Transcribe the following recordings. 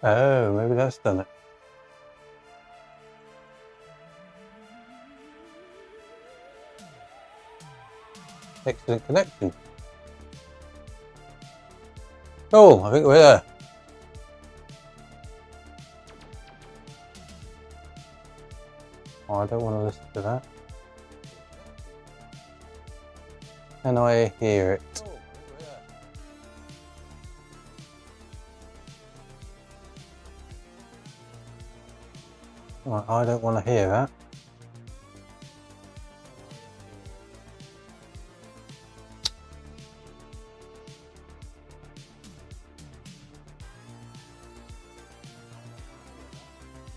Oh, maybe that's done it. Excellent connection. Oh, I think we're there. Oh, I don't want to listen to that. Can I hear it? Well, I don't want to hear that.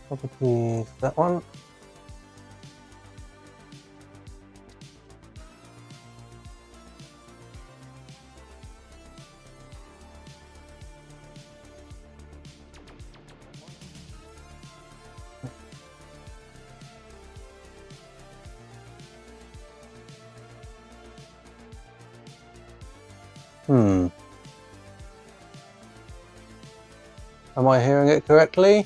Properties, that one. Am I hearing it correctly?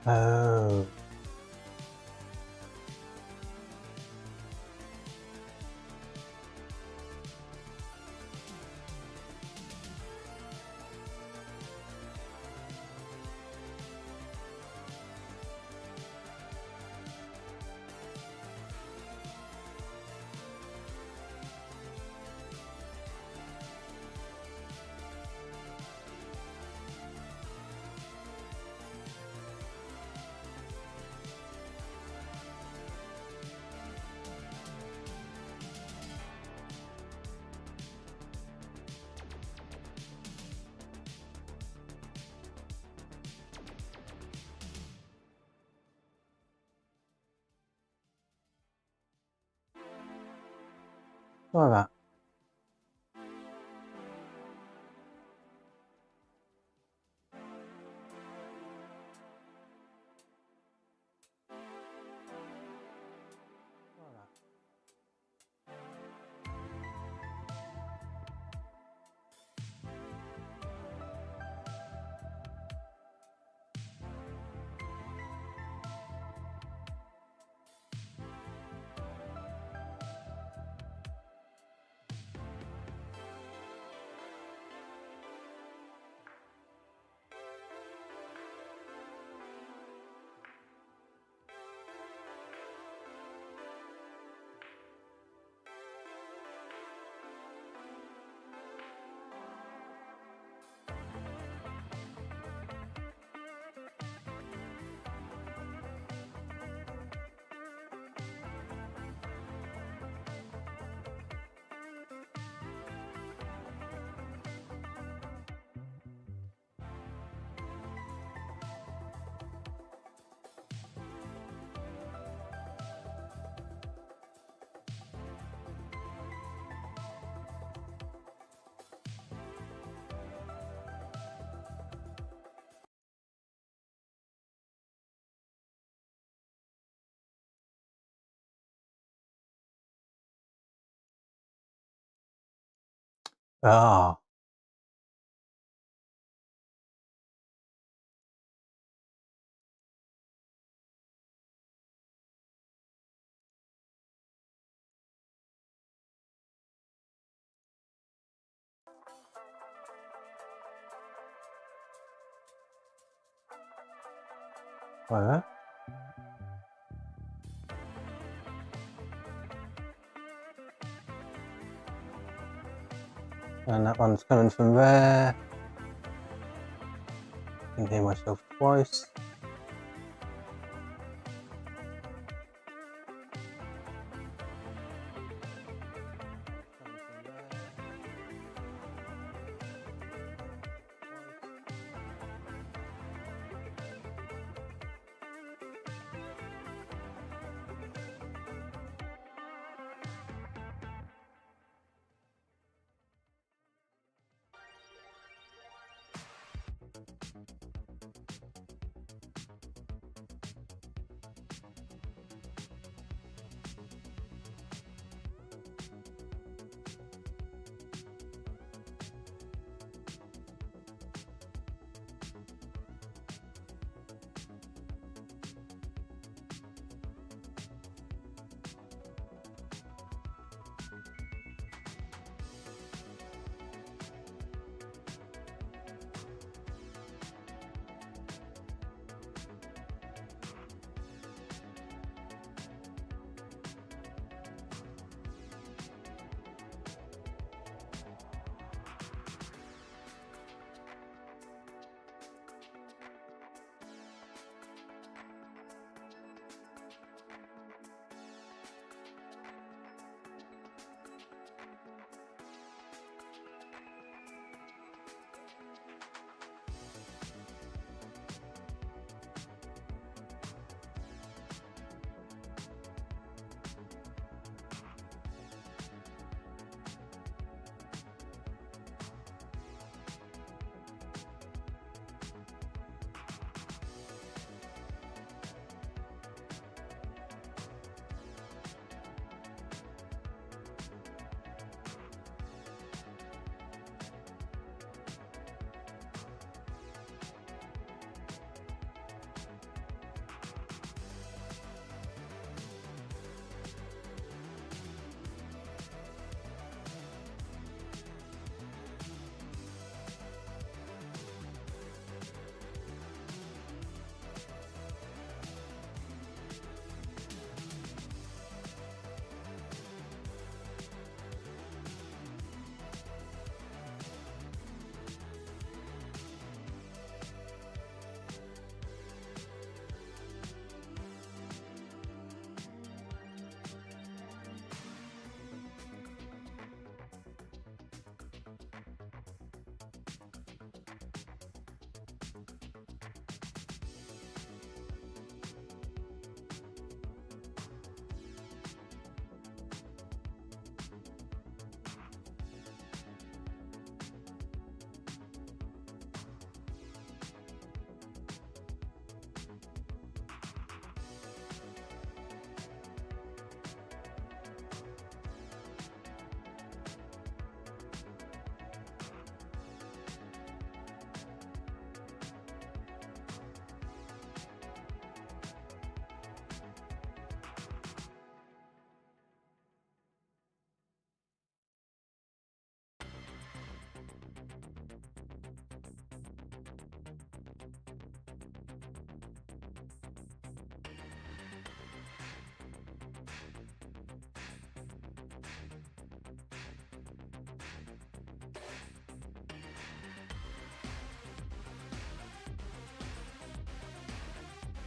Oh. Try that. Ah. Where? And that one's coming from there. I can hear myself twice.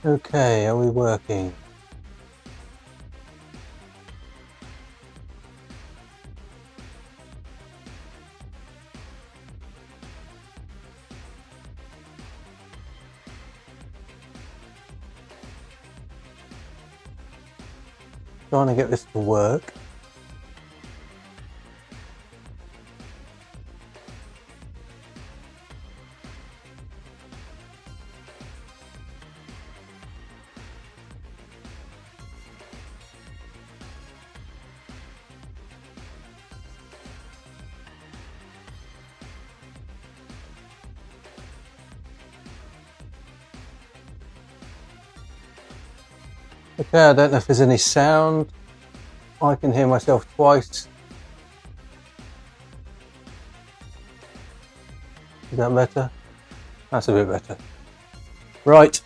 Okay, are we working? Trying to get this to work. Okay, I don't know if there's any sound. I can hear myself twice. Is that better? That's a bit better. Right.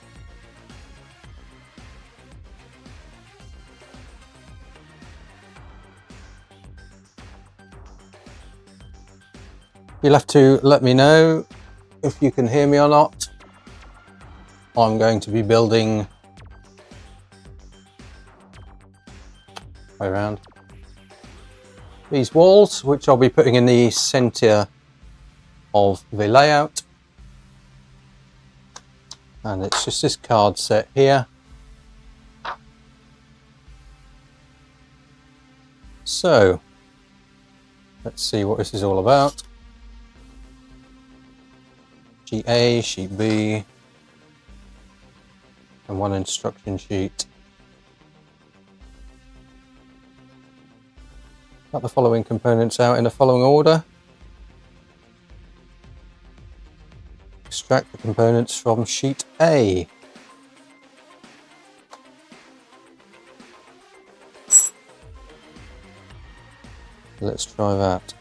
You'll have to let me know if you can hear me or not. I'm going to be building way around these walls, which I'll be putting in the center of the layout. And it's just this card set here. So let's see what this is all about. Sheet A, sheet B, and one instruction sheet. Cut the following components out in the following order. Extract the components from sheet A. Let's try that.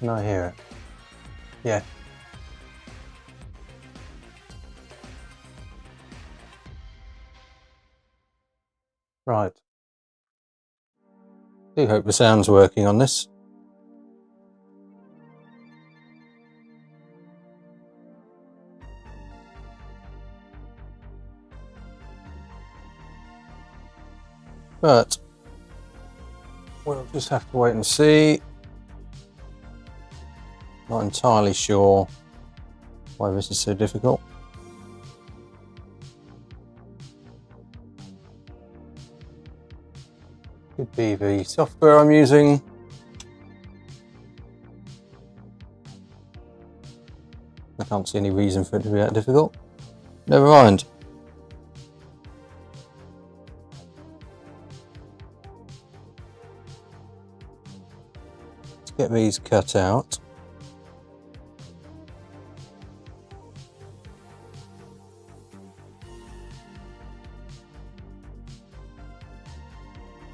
Can I hear it? Yeah. Right. Do hope the sound's working on this. But we'll just have to wait and see. Not entirely sure why this is so difficult. Could be the software I'm using. I can't see any reason for it to be that difficult. Never mind. Let's get these cut out.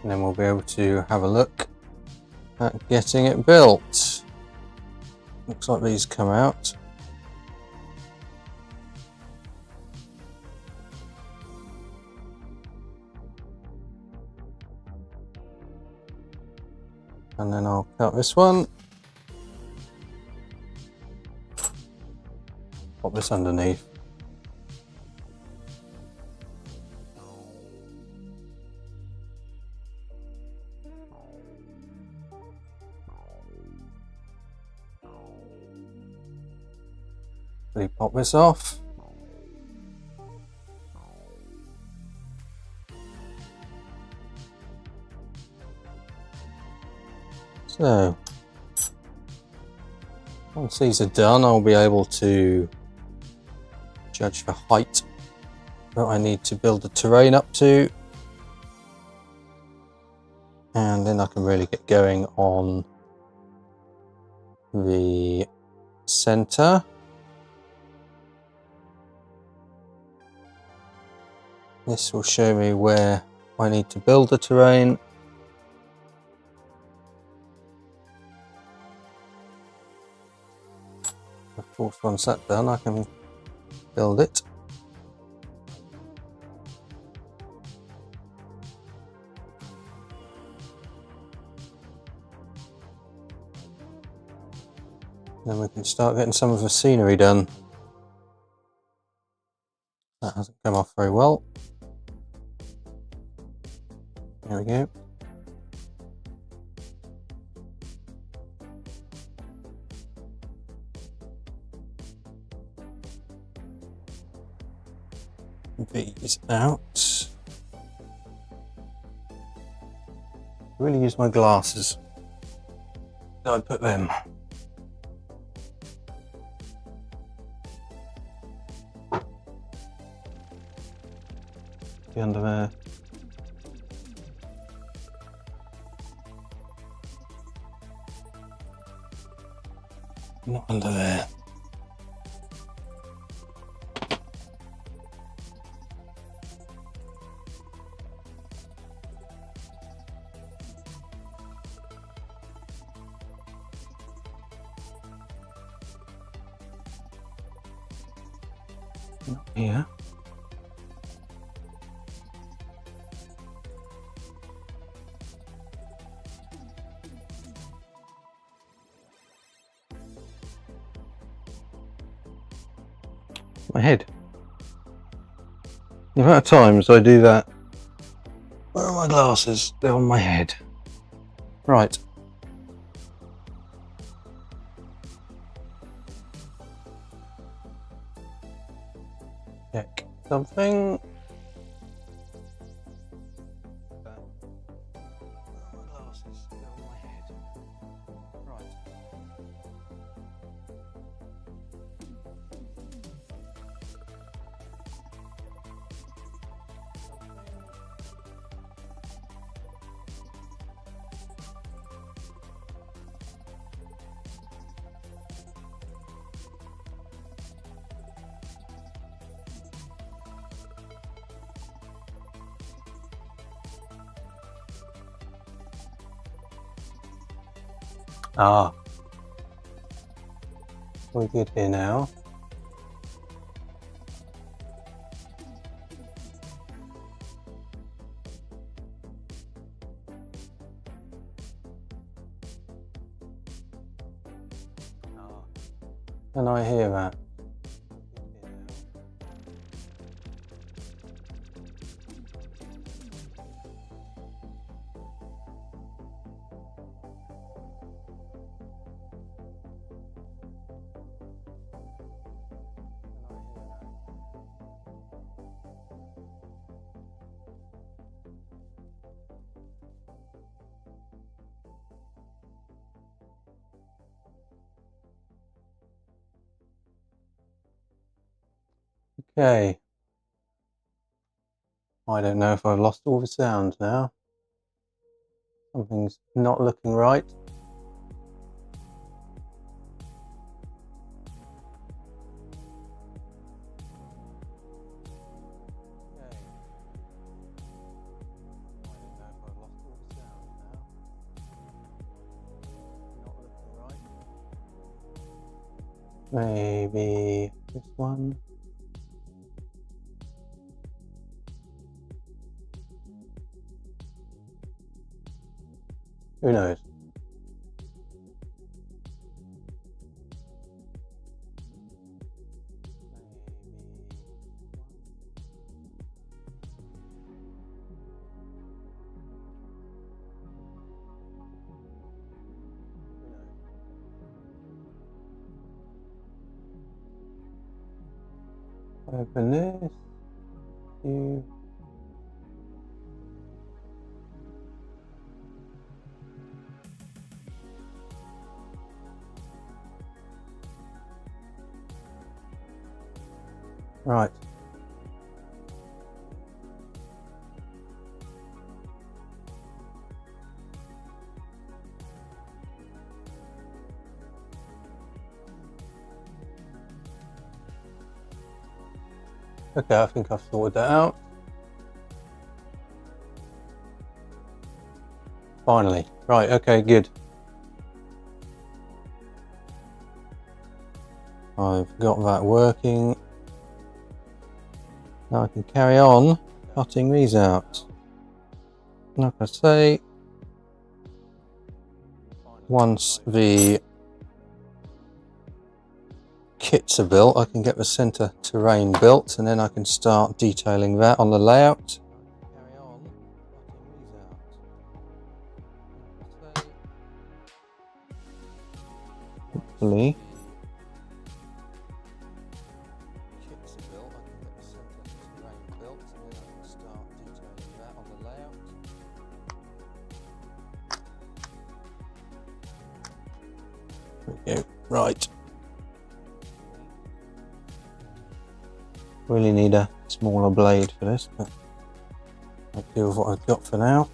And then we'll be able to have a look at getting it built. Looks like these come out. And then I'll cut this one. Pop this underneath. Pop this off. So once these are done, I'll be able to judge the height that I need to build the terrain up to, and then I can really get going on the center. This will show me where I need to build the terrain. Of course, once that's done, I can build it. Then we can start getting some of the scenery done. That hasn't come off very well. There we go. These out. Really use my glasses. So I put them. Be under there. Not under there. Not here. My head. The amount of times I do that. Where are my glasses? They're on my head. Right. Check something. Where are my glasses? They're on my head. Right. Ah, we're good here now. Ah, can I hear that? Okay. I don't know if I've lost all the sound now. Something's not looking right. Maybe this one. Who knows? Open this. Right. Okay, I think I've sorted that out. Finally. Right, okay, good. I've got that working. Now I can carry on cutting these out. Like I say, once the kits are built, I can get the centre terrain built, and then I can start detailing that on the layout. Carry on, hopefully. Kits are built, I can get the centre terrain built, and then I can start detailing that on the layout. There we go. Right. Really need a smaller blade for this, but I'll deal with what I've got for now.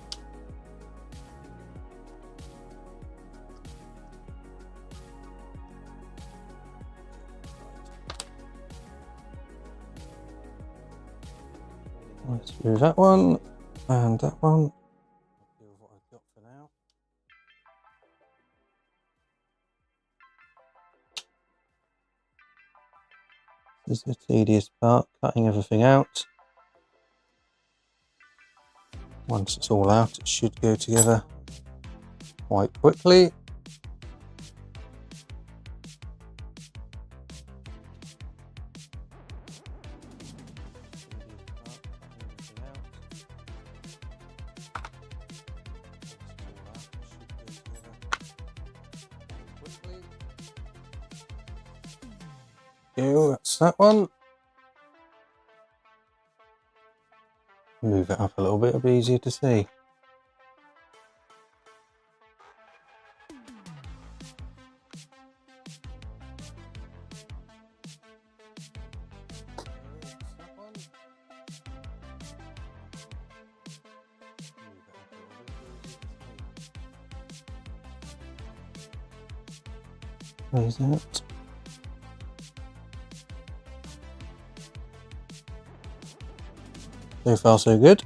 Let's do that one and that one. I'll deal with what I've got for now. This is the tedious part, cutting everything out. Once it's all out, it should go together quite quickly. That's that one. Move it up a little bit, it'll be easier to see. Close that. So far so good.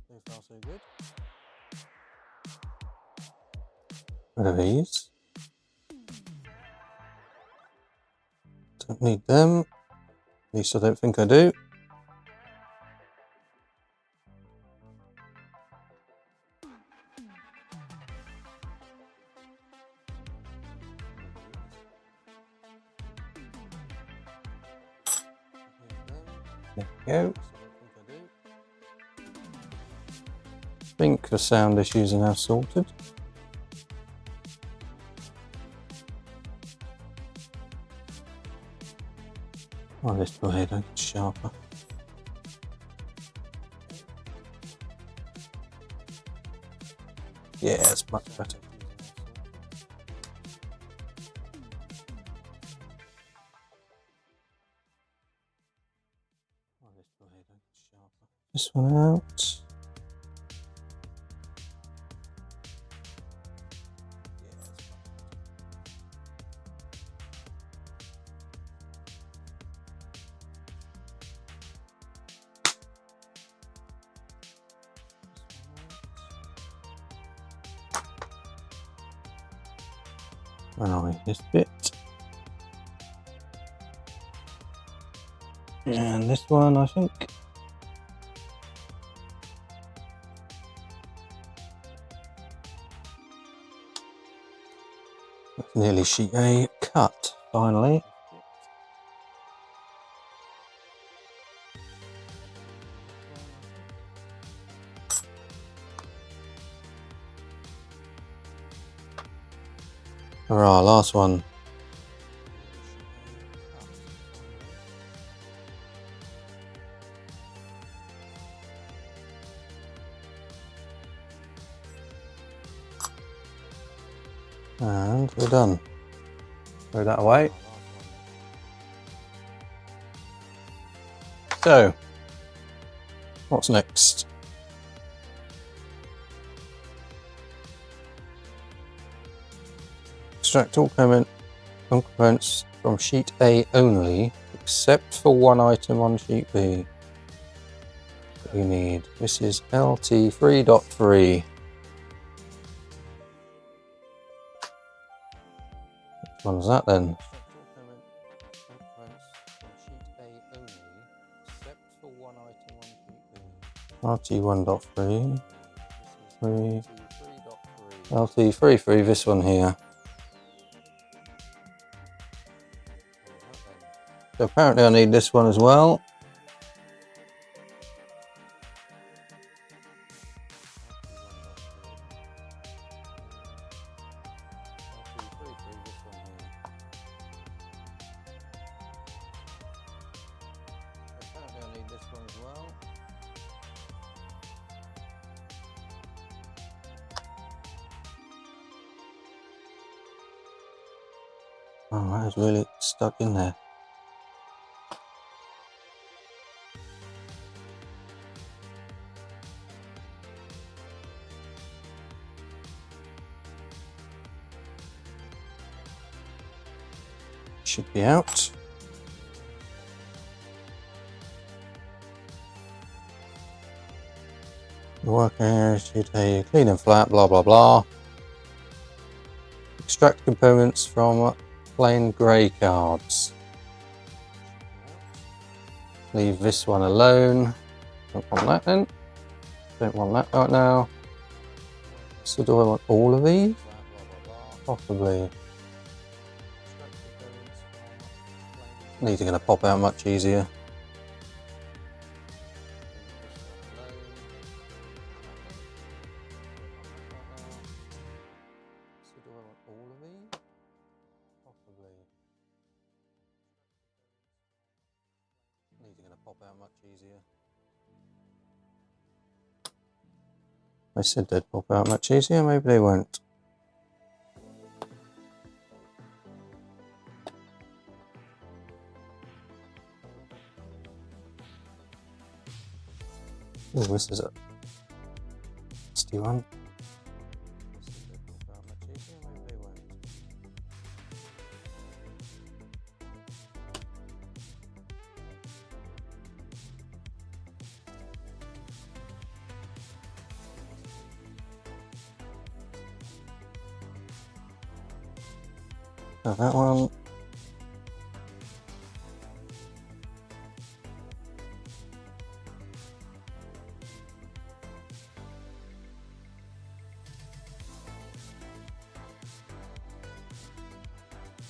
So far so good. Rid of these. Don't need them. At least I don't think I do. There we go. I think the sound issues are now sorted. Oh, this blade is sharper. Yeah, it's much better. This one out. Where are we? This bit. And this one, I think. That's nearly sheet A cut, finally. Hurrah, last one. And we're done. Throw that away. So, what's next? Extract all components from sheet A only, except for one item on sheet B. That we need. This is LT 3.3. Which one's that then? RT1.3, LT3.3, this one here. So apparently I need this one as well. Oh, that is really stuck in there. Should be out. The worker area should be clean and flat, blah blah blah. Extract components from plain grey cards. Leave this one alone. Don't want that then. Don't want that right now. So do I want all of these? Possibly. These are going to pop out much easier. So do I want all of these? Possibly. These are going to pop out much easier. I said they'd pop out much easier, maybe they won't. Oh, this is a nasty one. So that one.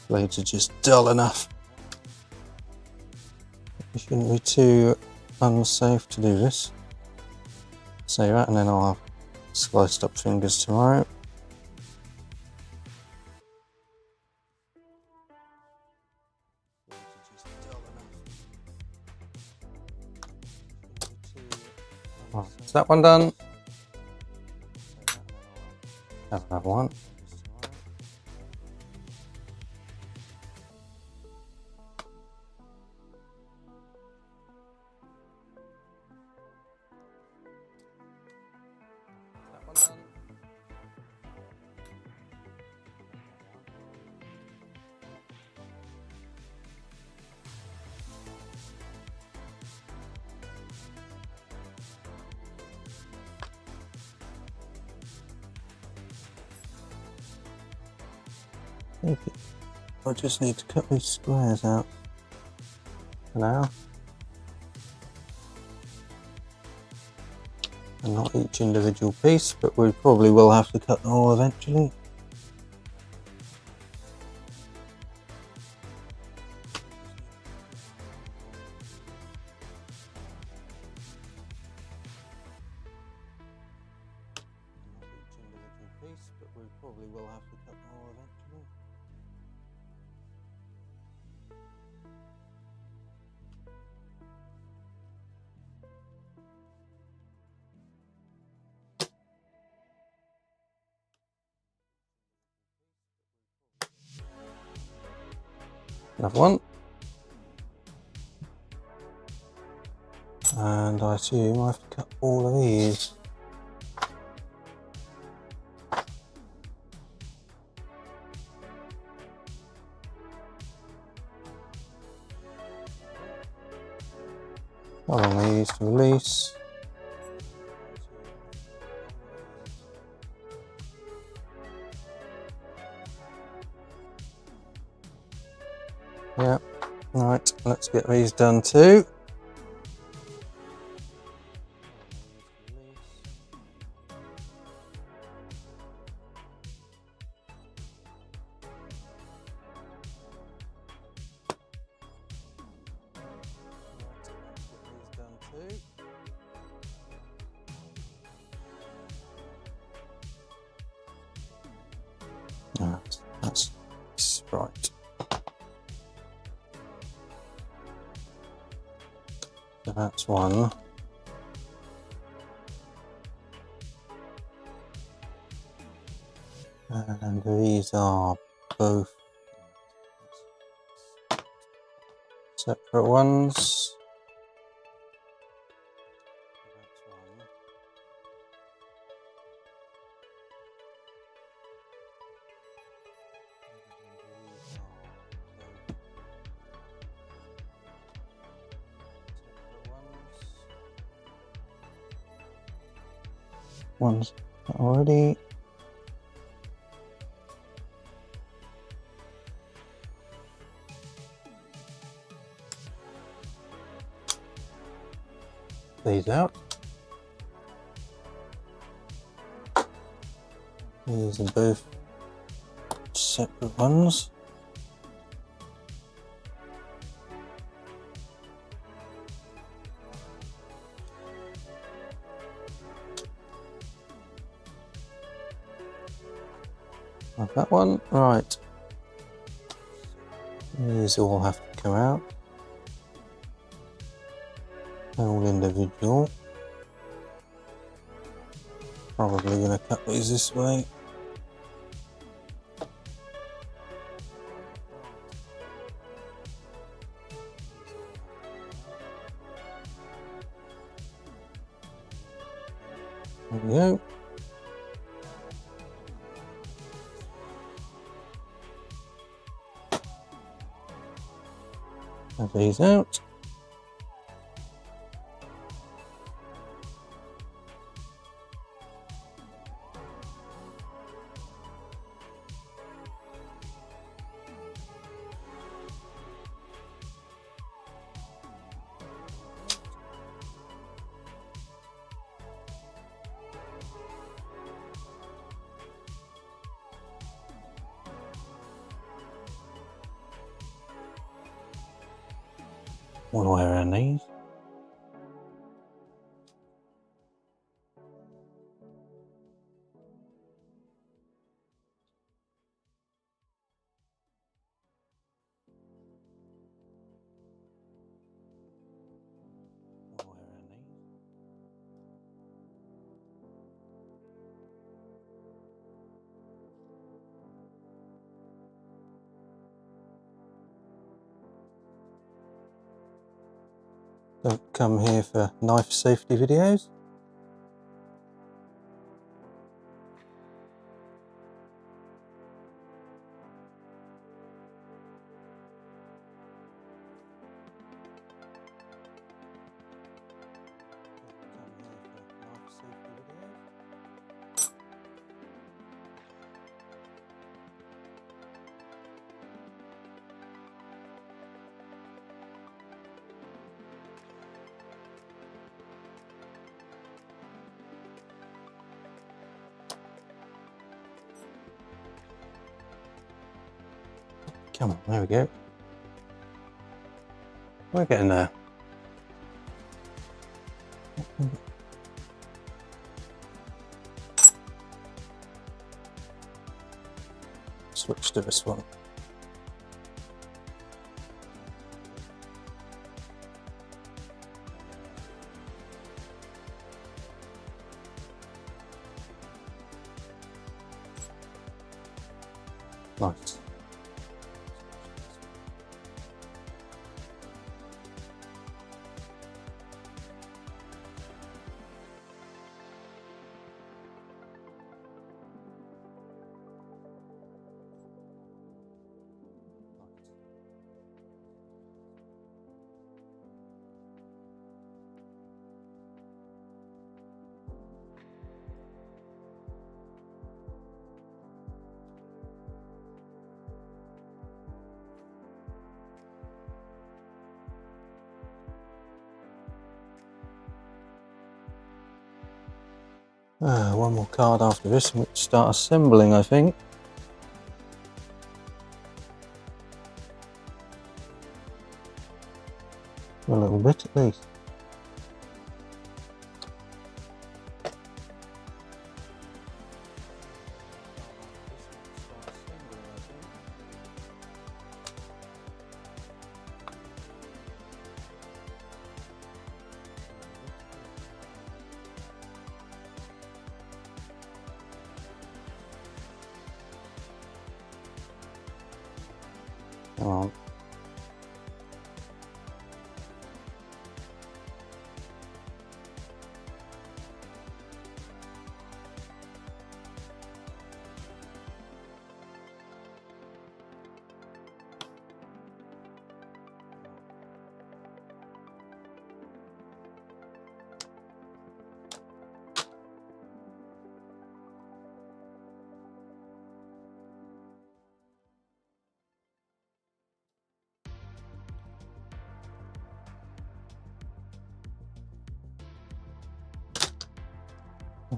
Blades are just dull enough. It shouldn't be too unsafe to do this. Say that, and then I'll have sliced up fingers tomorrow. Oh, is that one done? Have another one. I just need to cut these squares out for now. And not each individual piece, but we probably will have to cut them all eventually. Another one. And I assume I have to cut all of these. Along these to release. Yeah, right, let's get these done too. Right. So that's one. And these are both separate ones. One's already. These out. These are both separate ones. Like that one. Right. These all have to come out. They're all individual. Probably going to cut these this way. There we go. Have these out. All the way around these. All the way around these. Don't come here for knife safety videos. Come on, there we go. We're getting there. Switch to this one. Nice. One more card after this, and we start assembling, I think. A little bit at least. Come on.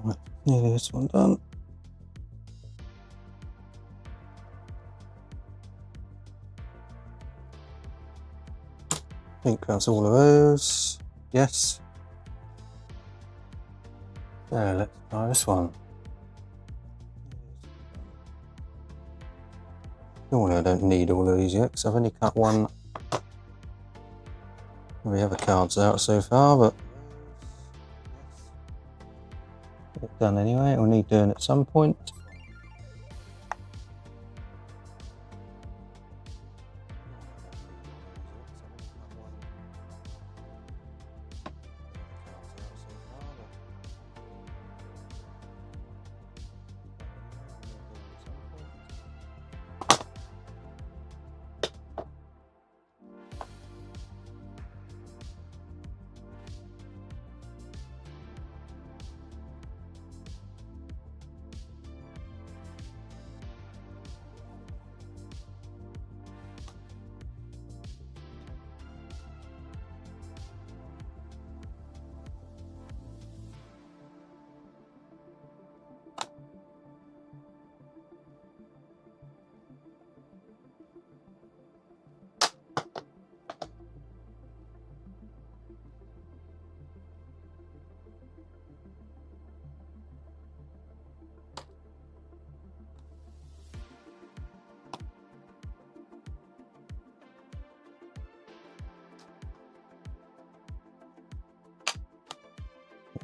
Right, nearly this one done. I think that's all of those. Yes. So let's try this one. Surely I don't need all of these yet because I've only cut one. We have the cards out so far, but get it done anyway. It'll need doing at some point.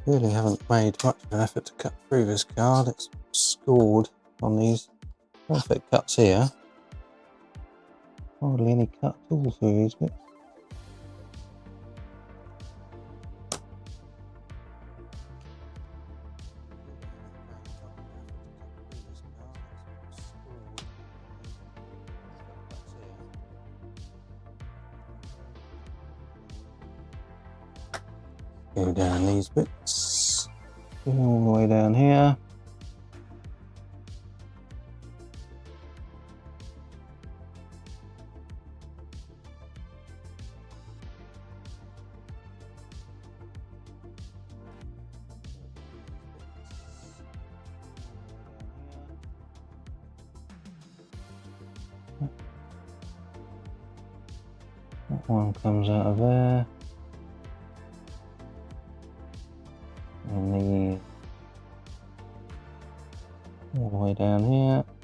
Really haven't made much of an effort to cut through this card. It's scored on these perfect cuts here. Hardly any cut at all through these bits. Go down these bits, go all the way down here. That one comes out of there. And the all the way down here. That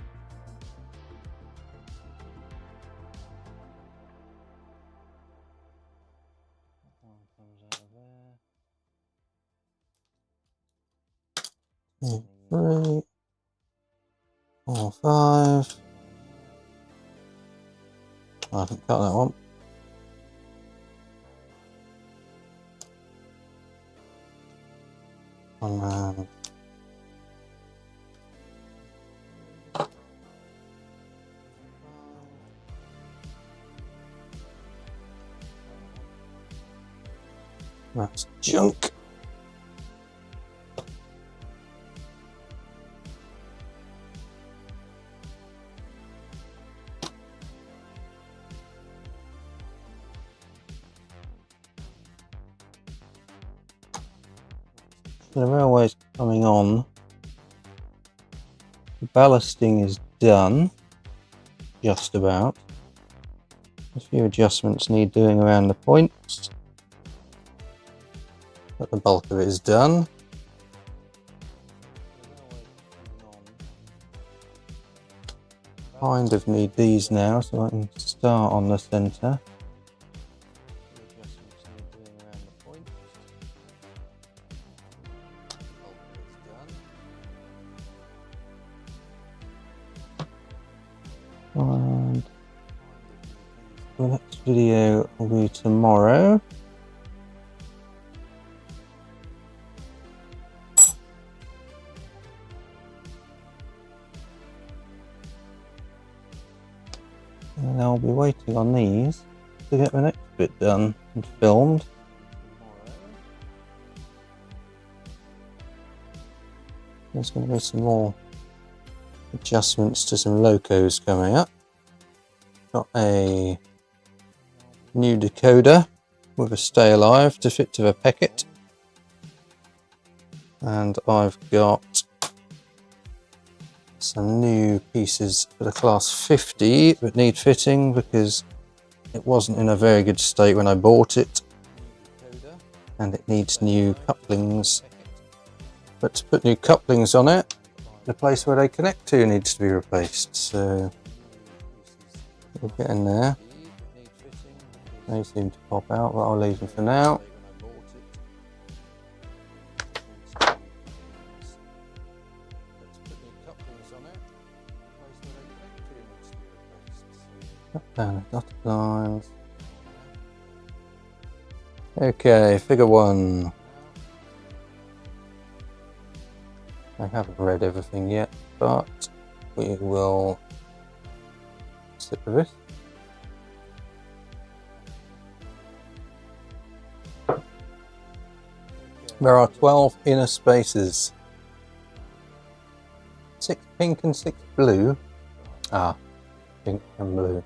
one comes out of there. 2, 3, 4, 5. I haven't cut that one. One round. That's junk. The railway's coming on. The ballasting is done, just about. A few adjustments need doing around the points, but the bulk of it is done. Kind of need these now so I can start on the centre. And the next video will be tomorrow. And I'll be waiting on these to get the next bit done and filmed. There's going to be some more adjustments to some locos coming up. Got a new decoder with a stay alive to fit to the packet. And I've got some new pieces for the class 50 that need fitting because it wasn't in a very good state when I bought it, and it needs new couplings. But to put new couplings on it, the place where they connect to needs to be replaced, so we'll get in there. They seem to pop out, but I'll leave them for now. Down the dotted lines. Okay, figure 1. I haven't read everything yet, but we will stick with this. There are 12 inner spaces. 6 pink and 6 blue. Ah, pink and blue.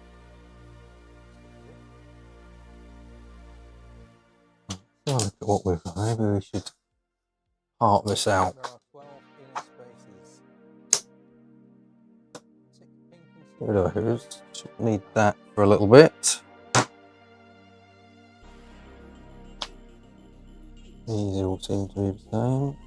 Let's look at what we've got. Maybe we should part this out. Get rid of those. Should need that for a little bit. These all seem to be the same.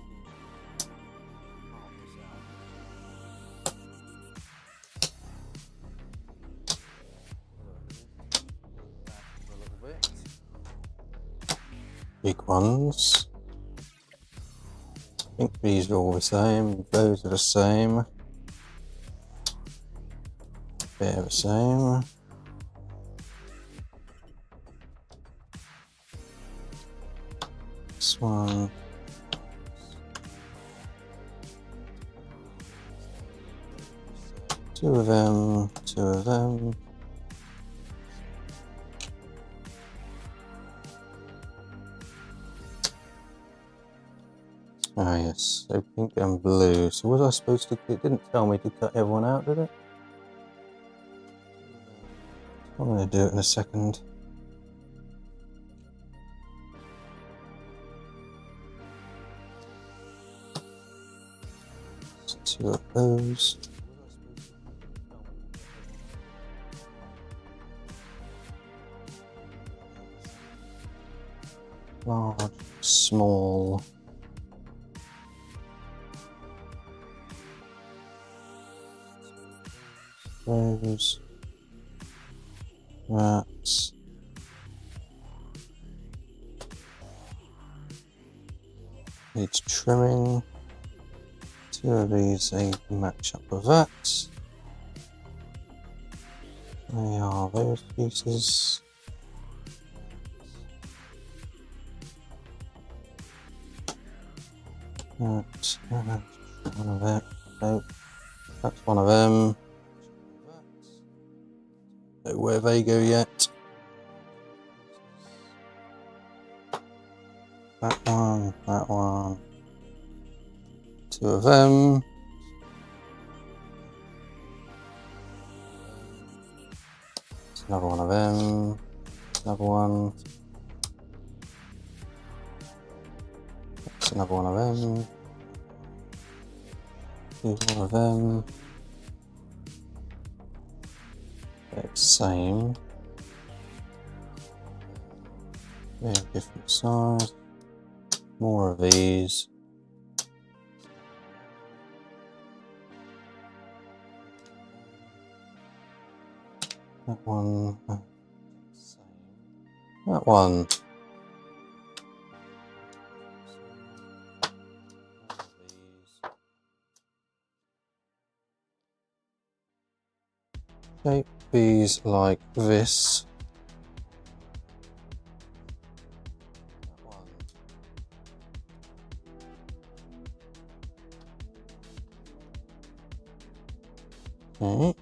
Big ones. I think these are all the same. Those are the same. They're the same. This one. Two of them. Two of them. Ah yes, so pink and blue. So was I supposed to, it didn't tell me to cut everyone out, did it? I'm going to do it in a second. Just 2 of those. Large, small. Those. That. Needs trimming. 2 of these, they match up with that. They are those pieces. That's one of them. Nope. That's one of them. Don't know where they go yet. That one, that one. 2 of them. There's another one of them. Another one. That's another one of them. Here's one of them. They're the same. They're different size. More of these. That one. That one. Shape these like this. Okay.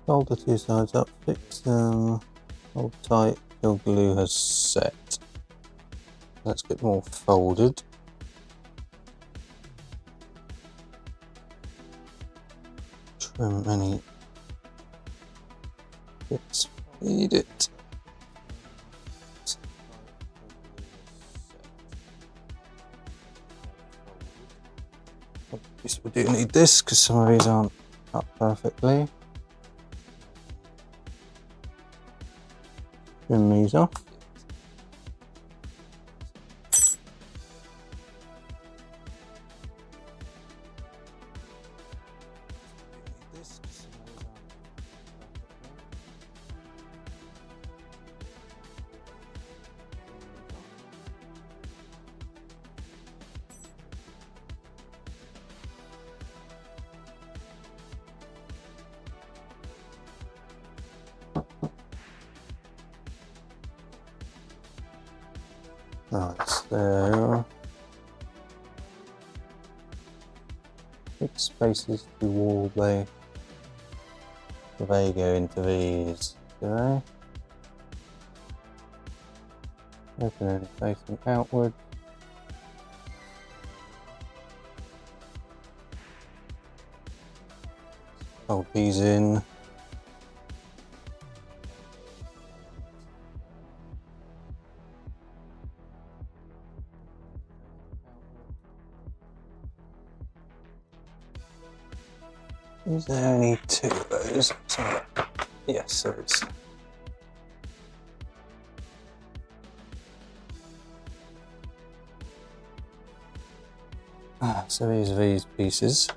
Fold the two sides up, fix them, hold tight till glue has set. Let's get more folded. Trim any bits, feed it. We do need this because some of these aren't up perfectly. Trim these off. Right, so fix spaces to wall they go into these, do they? Open and facing outward. Fold these in. Is there only two of those? So, yes, there is. So these are these pieces.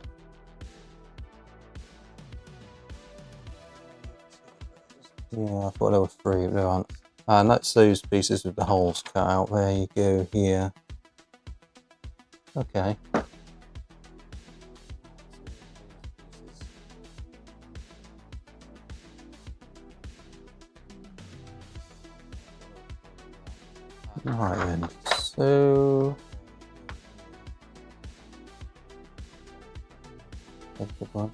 Yeah, I thought there were three, but there aren't. And that's those pieces with the holes cut out. There you go, here. Okay. Right then, so that's a good one.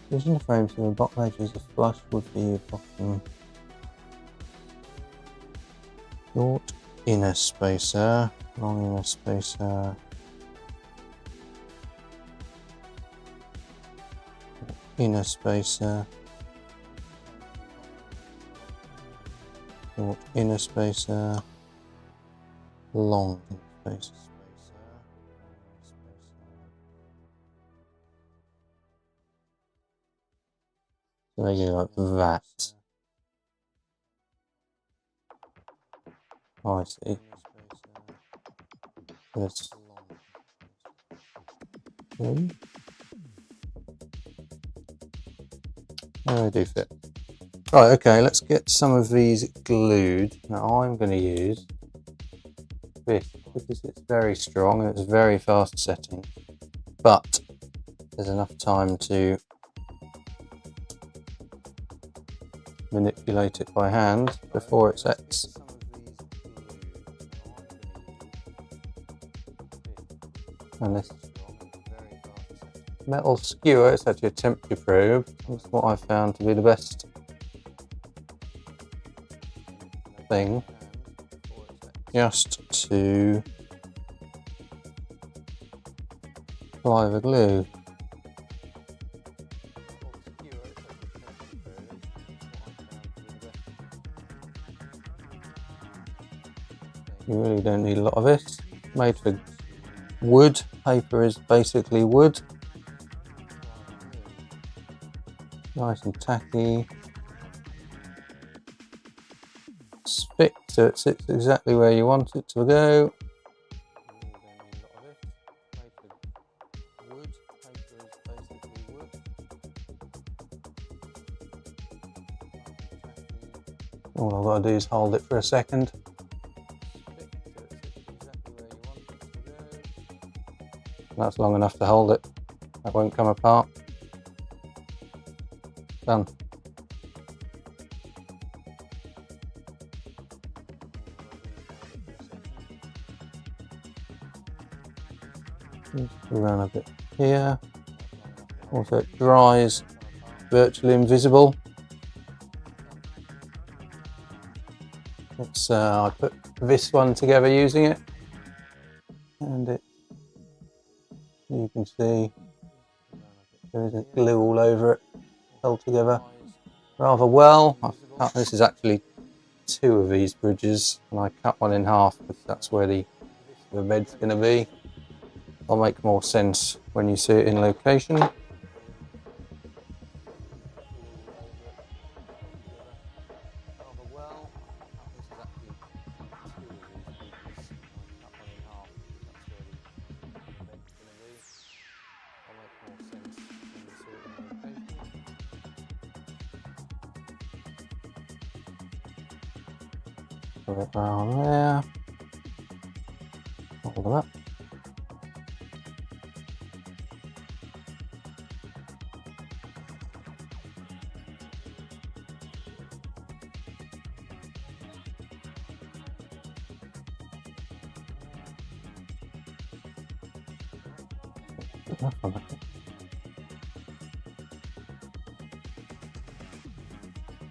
Position the frame so the bottom edges are flush with the bottom. Short inner spacer, long inner spacer. Inner spacer. Short inner spacer. Long inner spacer. So they go like that. Oh, I see. There's three. Oh, they do fit. Right, okay, let's get some of these glued. Now I'm going to use this because it's very strong and it's very fast setting, but there's enough time to manipulate it by hand before it sets. And this metal skewer, it's actually a temperature probe. That's what I found to be the best thing, just to apply the glue. You really don't need a lot of this. Made for wood. Paper is basically wood. Nice and tacky. It's fixed so it sits exactly where you want it to go. All I've got to do is hold it for a second. That's long enough to hold it. That won't come apart. Done. Just around a bit here. Also, it dries virtually invisible. It's I put this one together using it, and it, you can see there isn't glue all over it. Held together rather well. This is actually 2 of these bridges, and I cut one in half because that's where the bed's going to be. It'll make more sense when you see it in location. Put it down there. Hold them up.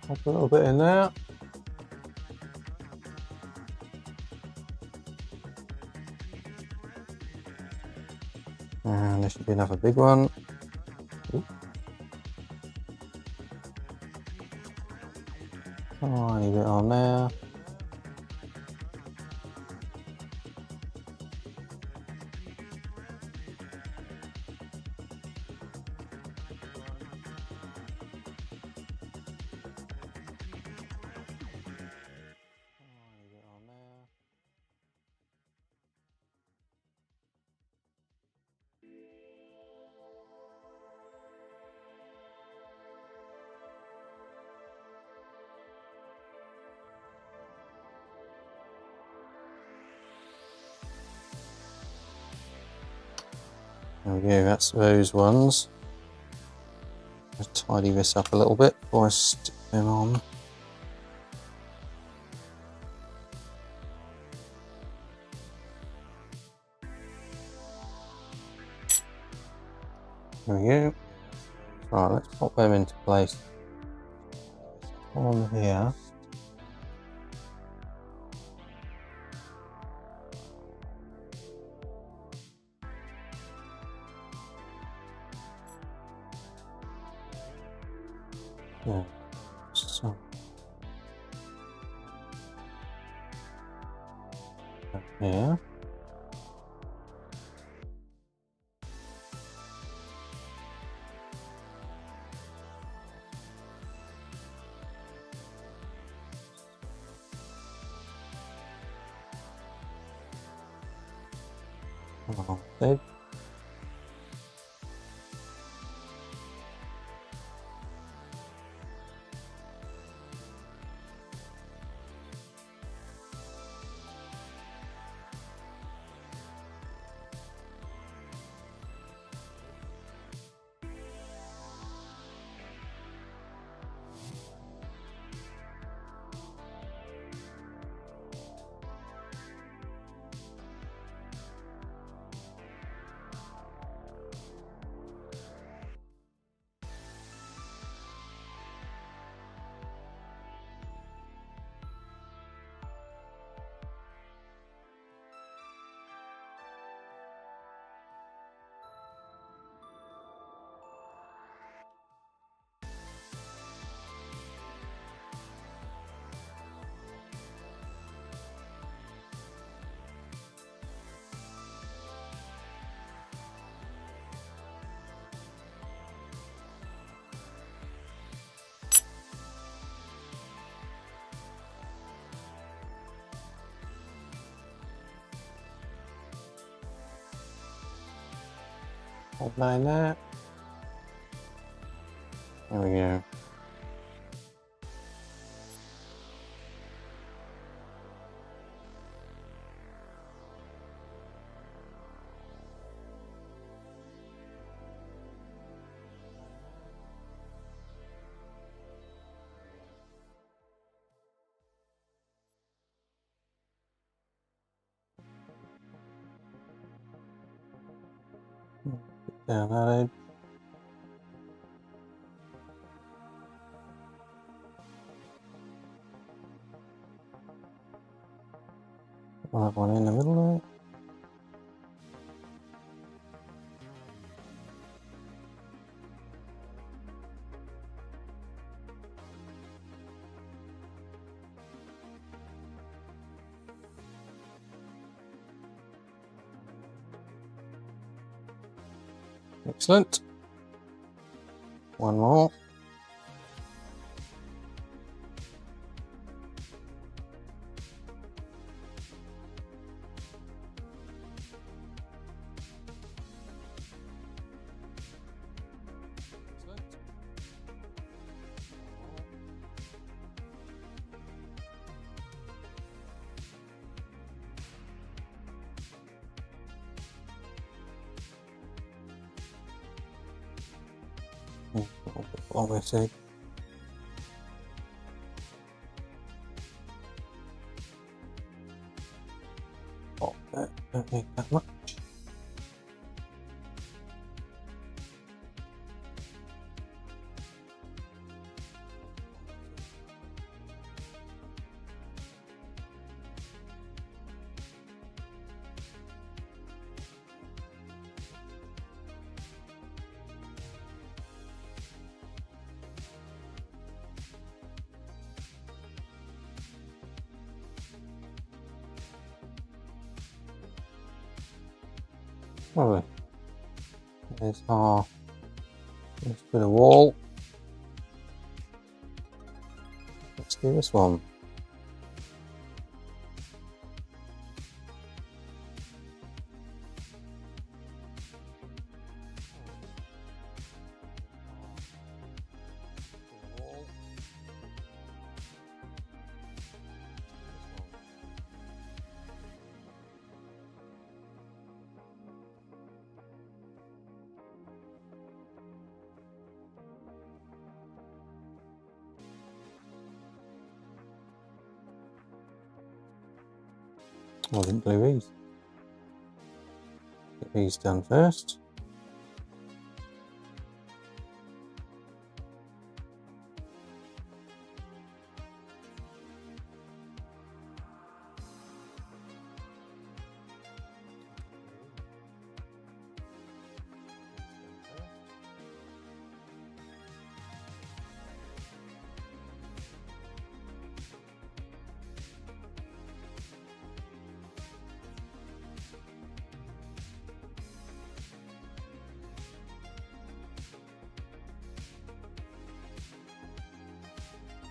Put a little bit in there. And there should be another big one. Ooh. Tiny bit on there. There we go, that's those ones. I'll tidy this up a little bit before I stick them on. There we go. Right, let's pop them into place on here. Yeah. So. Here. Underbed. Hold line that. There we go. Down that edge. We'll have one in the middle there. Excellent. One more. What we see. Oh, don't need that much. Lovely. There's our first bit of wall. Let's do this one. I didn't glue these. Get these done first.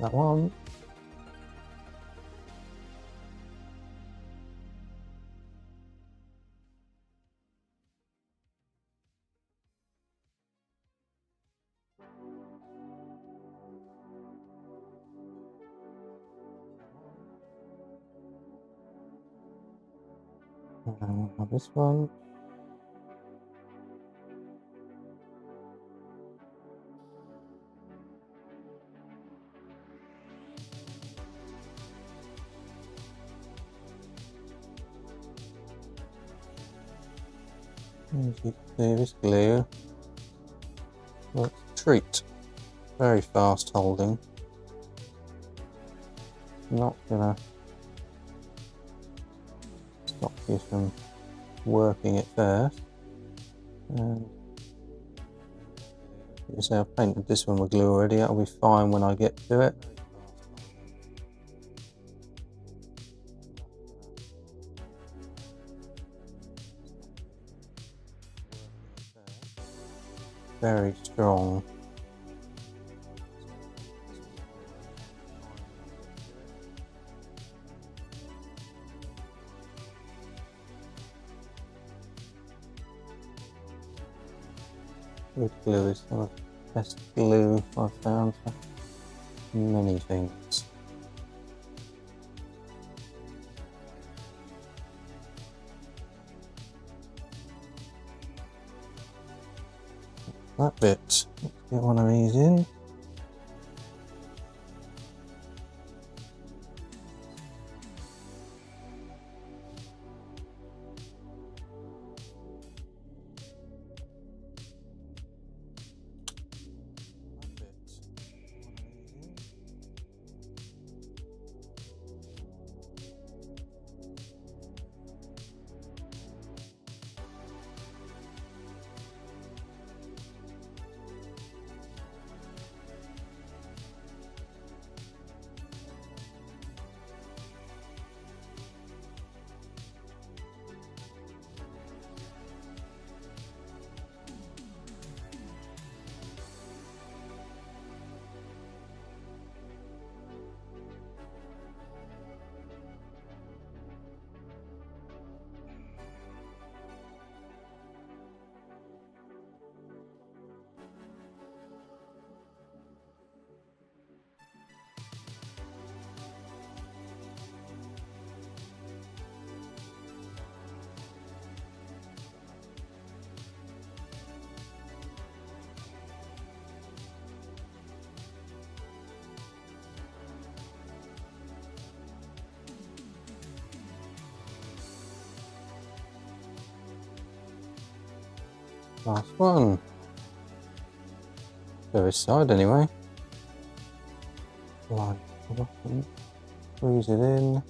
That one. And we'll have this one. As you can see, this glue looks a treat. Very fast holding. Not gonna stop you from working it first. And you see, I've painted this one with glue already. That'll be fine when I get to it. Very strong. Wood glue is some of the best glue I've found for many things. That bit, let's get one of these in. Last one. Go this side anyway. Line it up and squeeze it in.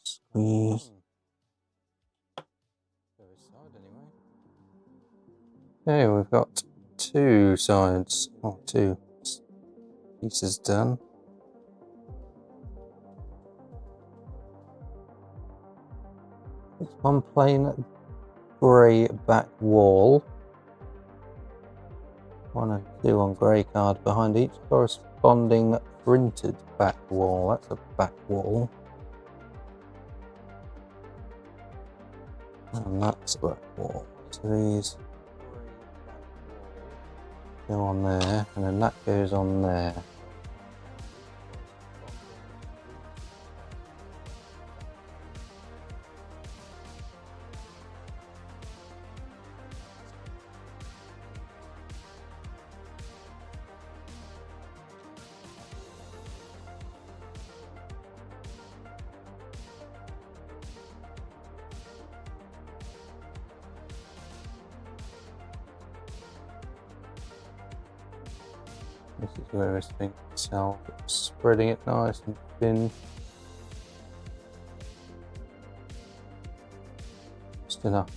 Squeeze. Go this side anyway. Okay, we've got 2 sides, or 2 pieces done. It's one plain grey back wall. 1 and 2 on grey card behind each corresponding printed back wall. That's a back wall. And that's a back wall. So these go on there, and then that goes on there. This is where this thing itself, spreading it nice and thin. Just enough.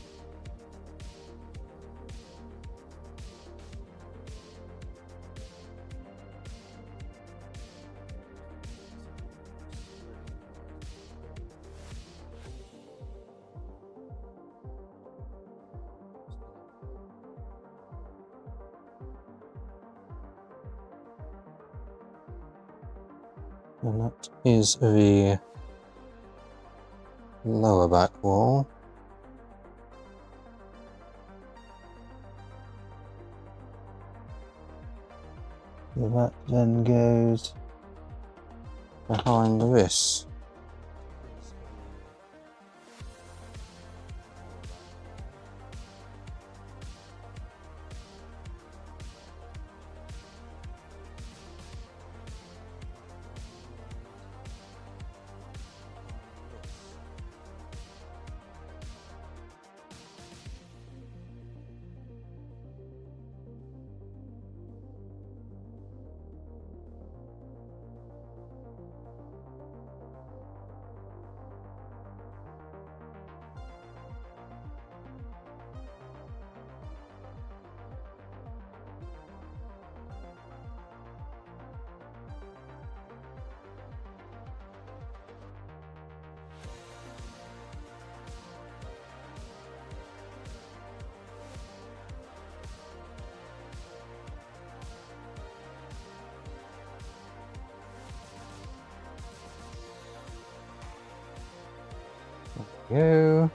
And that is the lower back wall. So that then goes behind this. Go.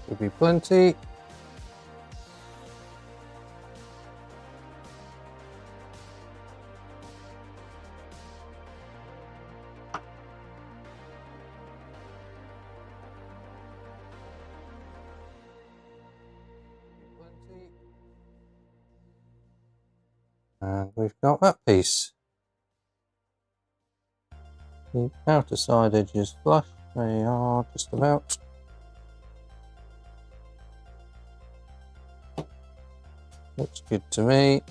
Should be plenty. And we've got that piece. The outer side edges flush, they are just about. Looks good to me.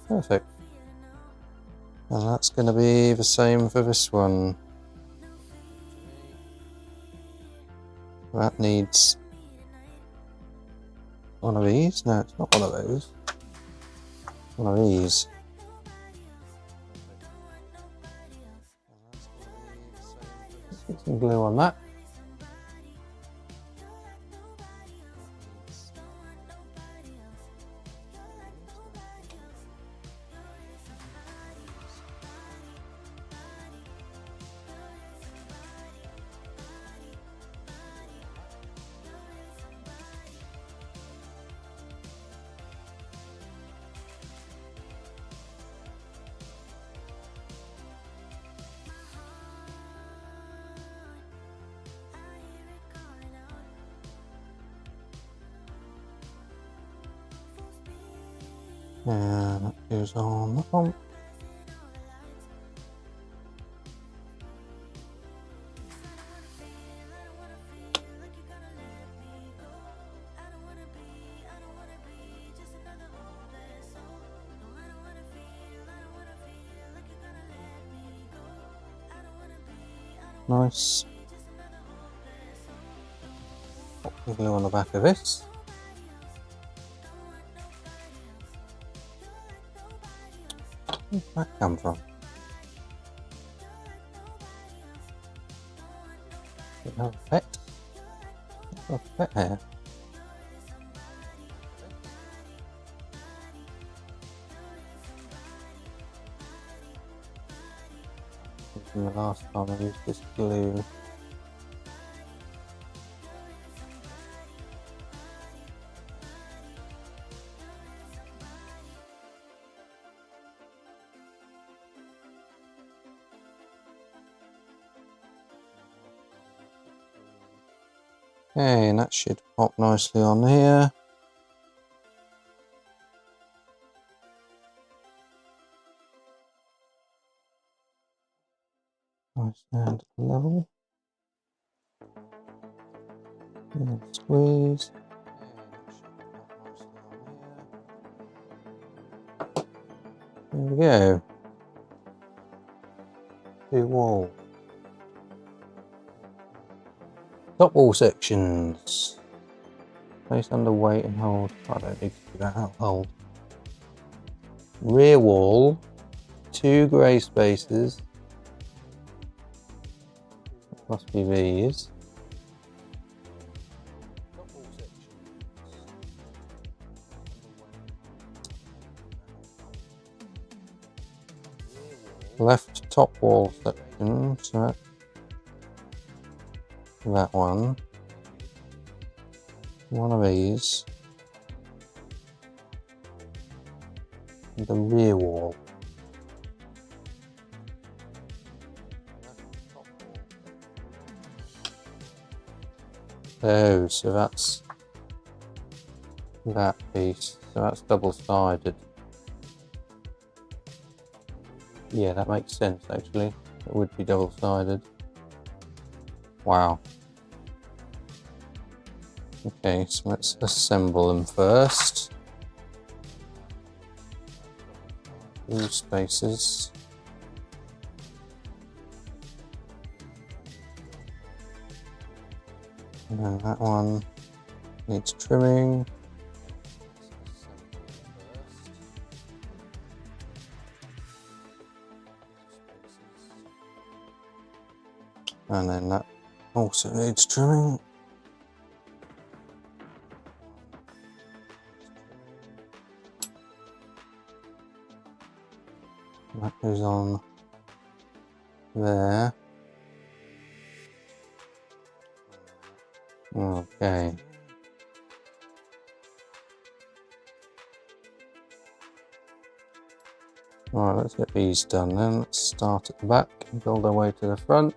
Perfect. And that's going to be the same for this one. That needs one of these. No, it's not one of those. One of these. Let's get some glue on that. And that goes on that one. Nice. Pop the glue on the back of this. Where did that come from? Did it have a pet? A pet hair. From the last time I used this glue. Okay, and that should pop nicely on here. Nice and level. And squeeze. There we go. Two wall. Top wall sections. Place under weight and hold. I don't need to do that. I'll hold. Rear wall. 2 grey spaces. Must be these. Left top wall section, so that one. One of these. And the rear wall. Oh, so that's that piece. So that's double-sided. Yeah, that makes sense actually. It would be double-sided. Wow. Okay, so let's assemble them first. 2 spaces. And then that one needs trimming. And then that also needs trimming. That goes on there. Okay. Alright, let's get these done then. Let's start at the back and build our way to the front.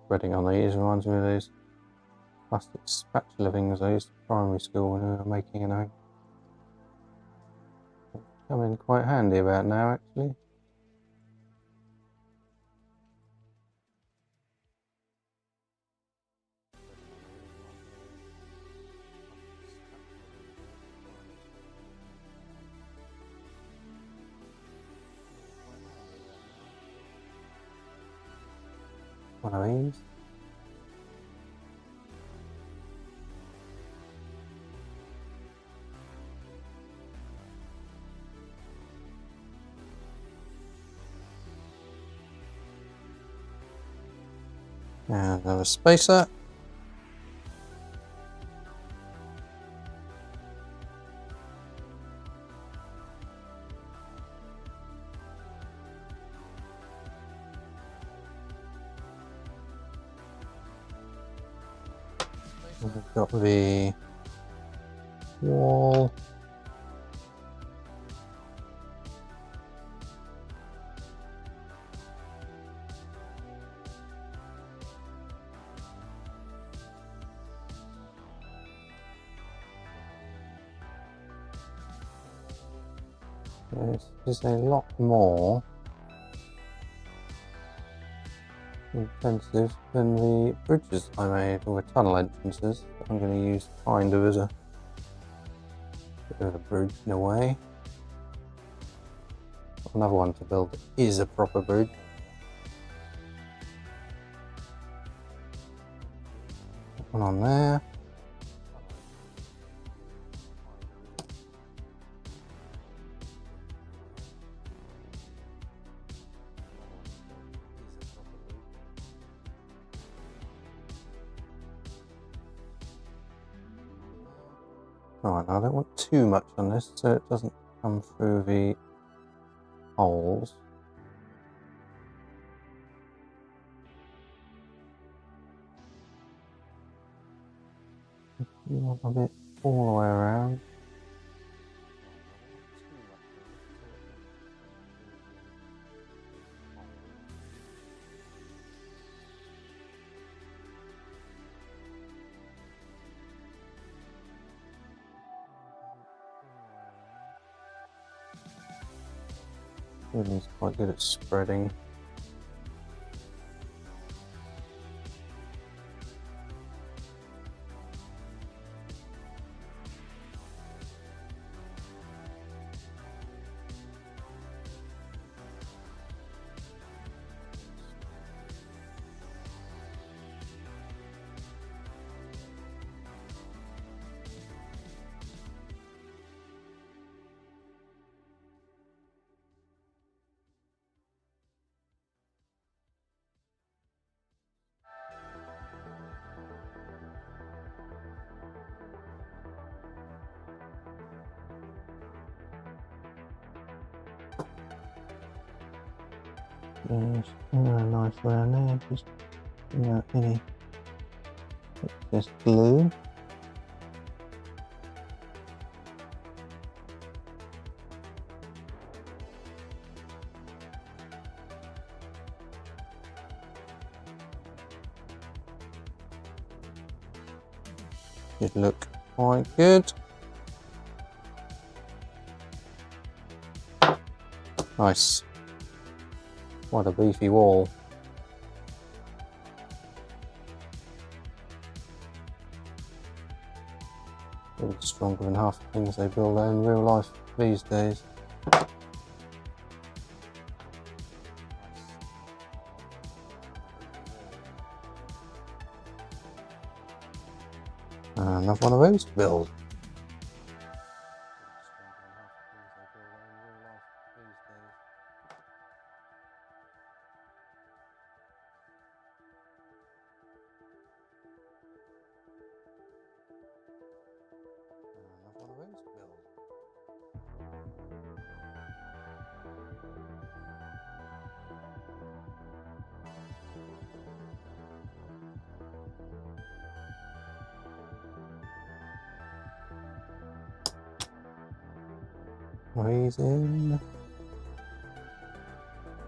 Spreading on these reminds me of those plastic spatula things I used in primary school when we were making an own. Come in quite handy about now actually. One of these. And another spacer. We've got the wall. This is a lot more intensive than the bridges I made, or the tunnel entrances that I'm going to use kind of as a bit of a bridge in a way. Another one to build that is a proper bridge. That one on there. Right, now I don't want too much on this so it doesn't come through the holes. You want a bit all the way around. Building's quite good at spreading. Just nice around there, just without any excess glue. Should look quite good. Nice. Quite a beefy wall. Really stronger than half the things they build in real life these days. Another one of those to build. Ways in.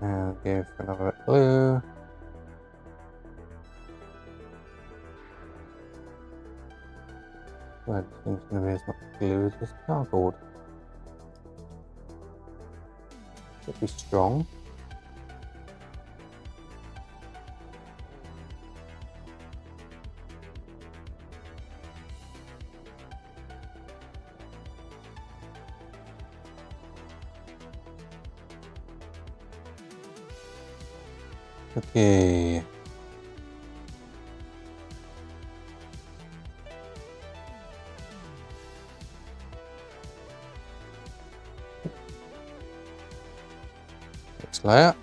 And go for another blue. Well, I think it's going to be as much glue as this cardboard. Should be strong. Okay. Next layer.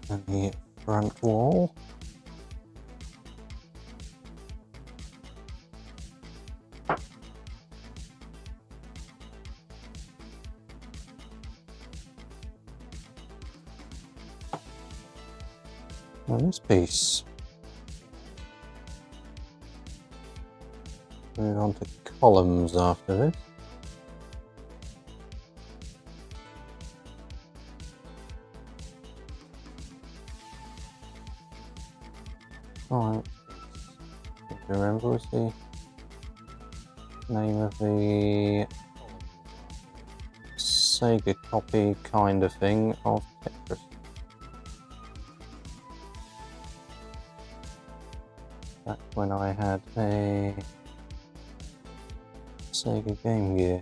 and the front wall. And this piece. Move on to columns after this. Alright, remember what's the name of the Sega copy kind of thing of Tetris? Back when I had a Sega Game Gear.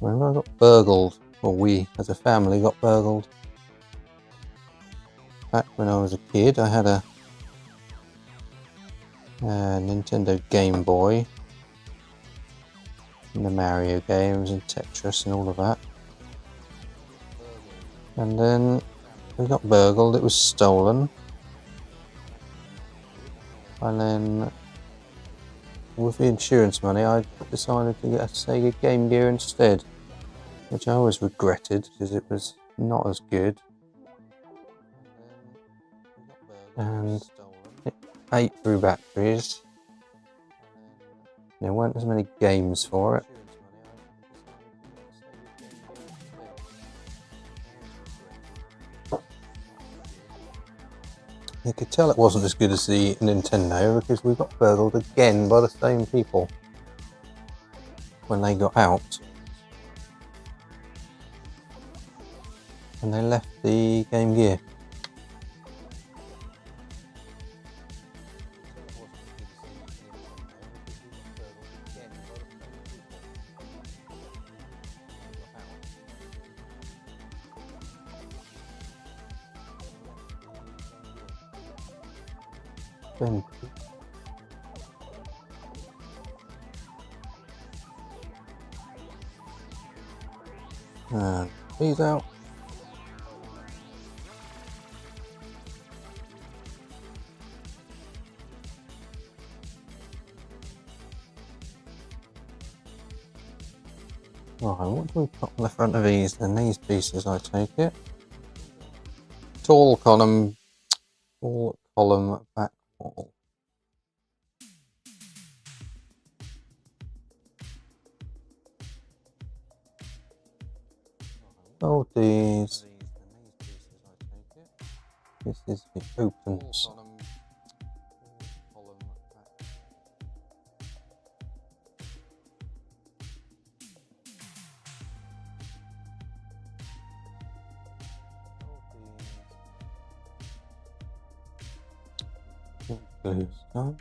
Remember I got burgled, or we as a family got burgled. Back when I was a kid, I had a Nintendo Game Boy, and the Mario games and Tetris and all of that. And then we got burgled, it was stolen. And then with the insurance money, I decided to get a Sega Game Gear instead, which I always regretted because it was not as good. And it ate through batteries. There weren't as many games for it. You could tell it wasn't as good as the Nintendo because we got burgled again by the same people when they got out. And they left the Game Gear. Then these out. Right, what do we put on the front of these? Then these pieces, I take it. Tall column back wall. Oh, these. This is the open side. Glue's done.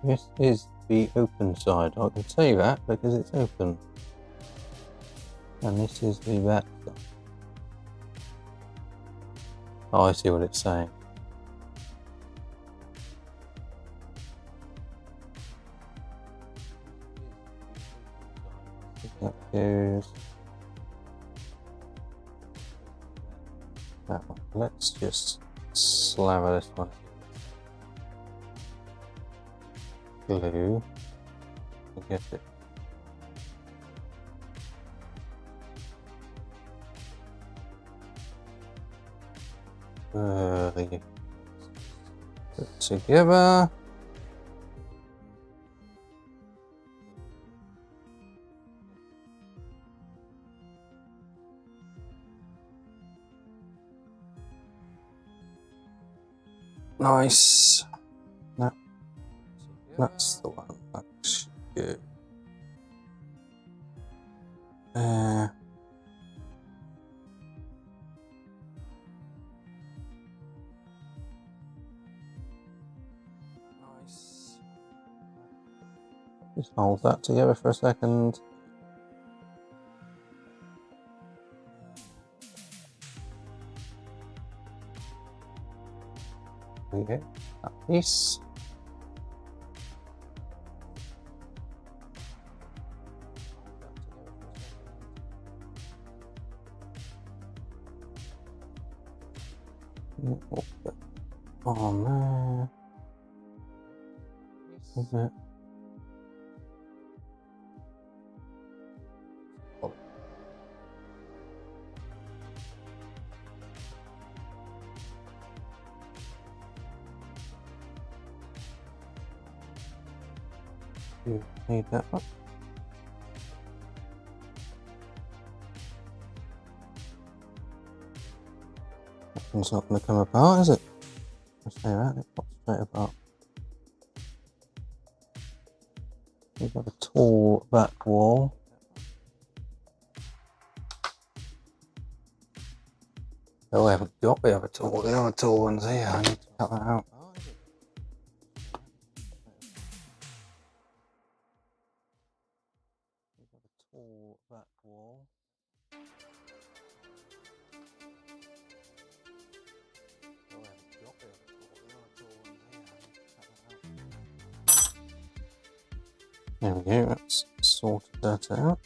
This is the open side. I can say that because it's open. And this is the back side. Oh, I see what it's saying. That goes that one. Let's just slather this one. Glue. Get it. Put together. Nice. No, that's the one. That's good. Nice. Just hold that together for a second. There you go. That piece. On there. Is it? You need that one. That one's not going to come apart, is it? I say that, it pops straight apart. We've got a tall back wall. Oh, we haven't got the other tall. The other tall ones here. I need to cut that out. We've got a tall back wall. Oh, we haven't got the other tall. The other tall ones here. I need to cut that out. There we go. That's sorted that out.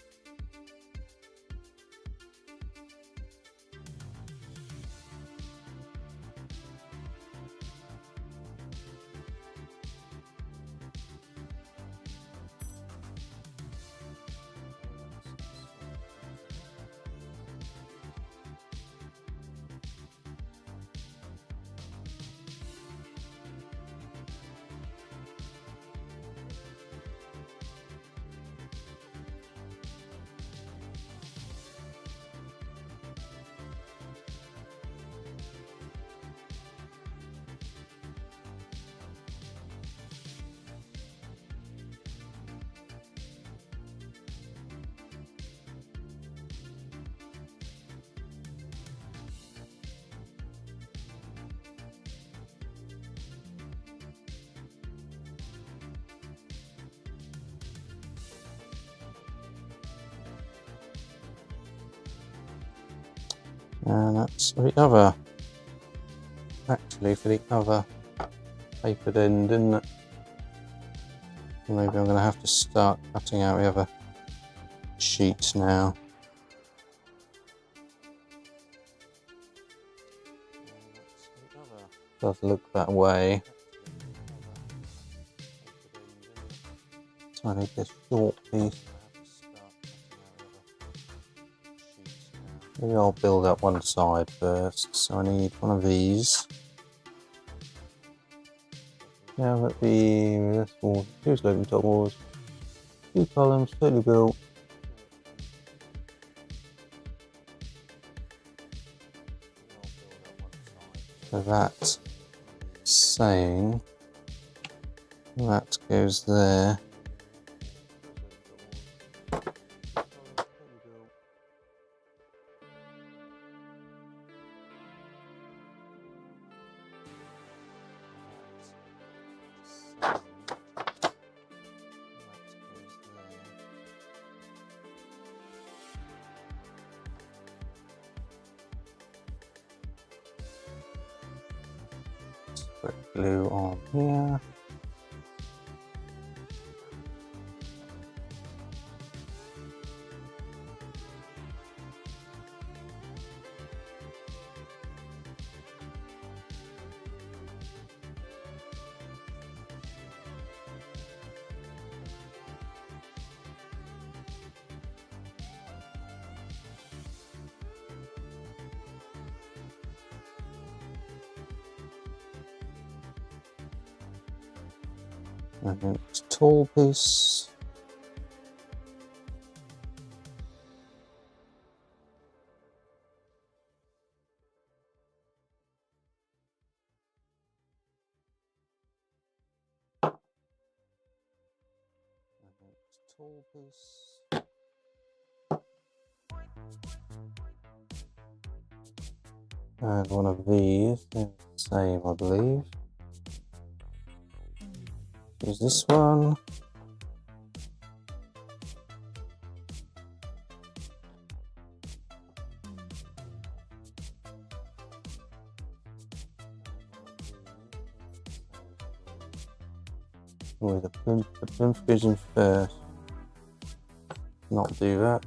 And that's for the other, actually for the other papered end, isn't it? Maybe I'm going to have to start cutting out the other sheets now. Does look that way. So I need this short piece. Maybe I'll build up one side first. So I need one of these. Now that this wall, 2 sloping top walls, 2 columns, totally built. So that's saying that goes there. Put glue on here. And then it's a tall piece. tall piece. And one of these, the same I believe. Use this one. With the plinth pigeon first. Not do that.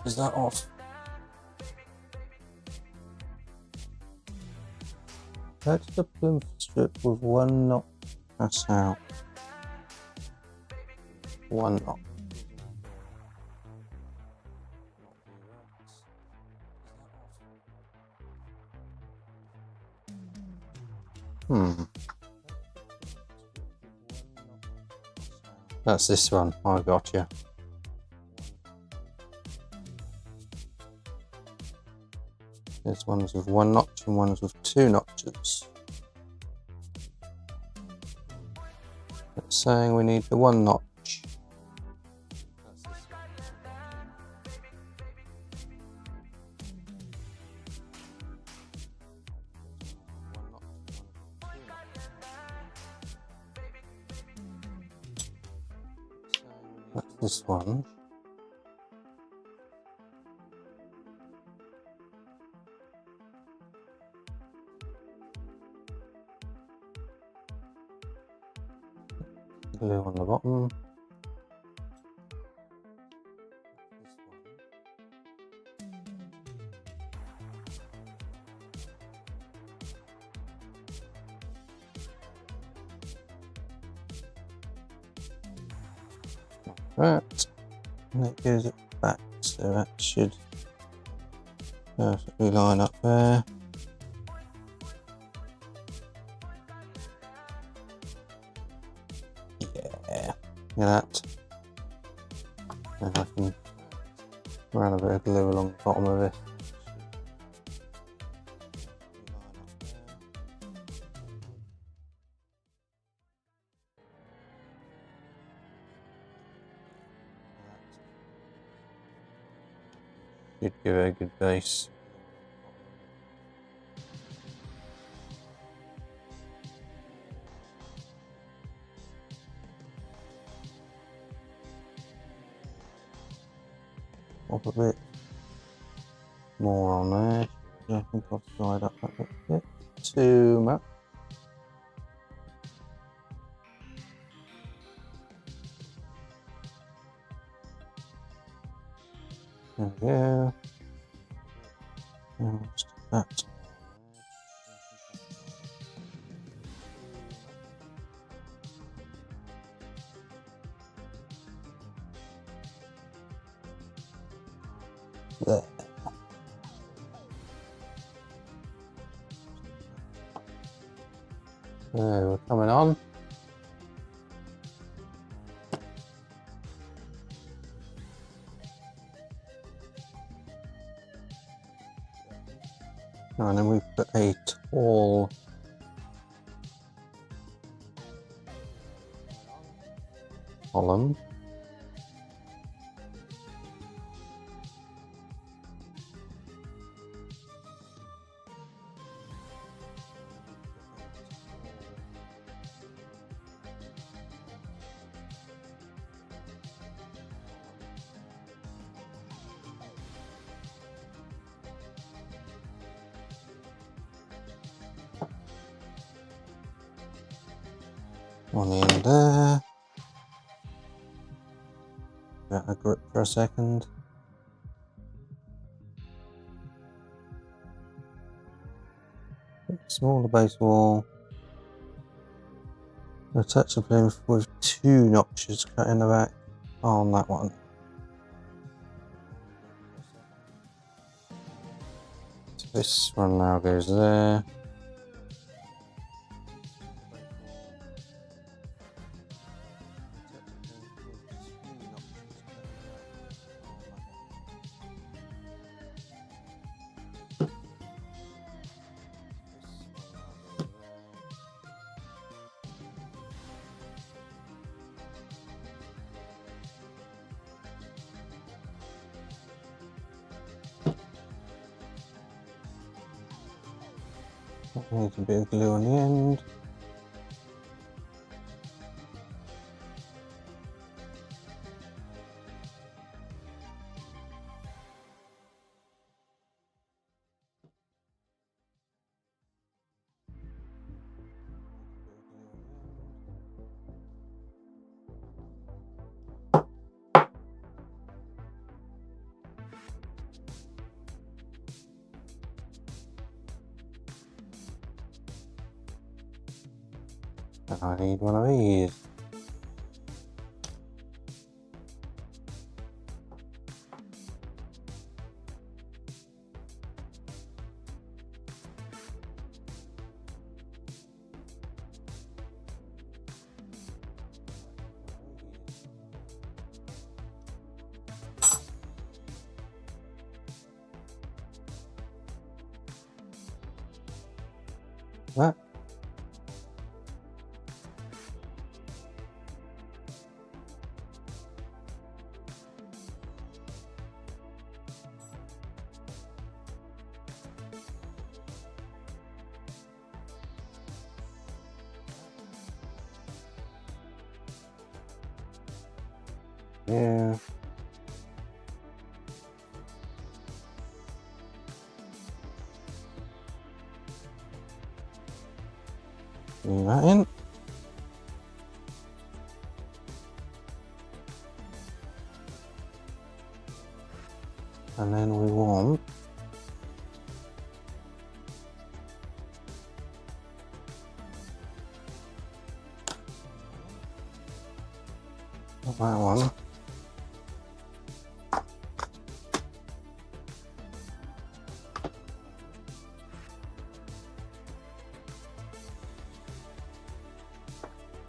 Is that off? That's the plinth strip with one knot. Pass out. One knot. That's this one. I got you. There's ones with one notch and ones with two notches. It's saying we need the one notch. That's this one. Glue on the bottom. That, and it goes at the back, so that should perfectly line up there. Yeah, that. And I can run a bit of glue along the bottom of it. Should give it a good base. Pop a bit more on there. I think I've dried up that bit too much. There we go. And just that. There. There, we're coming on. And then we put a tall column. On the end there. Get a grip for a second. Smaller base wall. Attach the plinth with two notches cut in the back on that one. So this one now goes there. Needs a bit of glue on the end. And I need one of these. That. Yeah. Bring that in. And then we want not that one.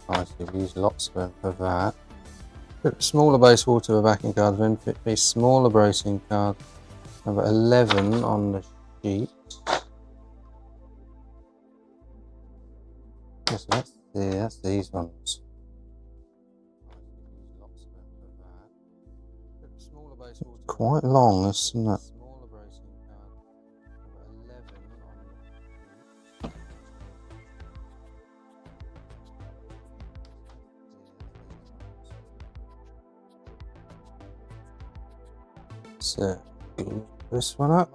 Nice, we've used lots of them for that. Put smaller base water backing card, then fit a smaller bracing card. Number 11 on the sheet. Yes, that's these ones. Quite long, isn't it? So, this one up.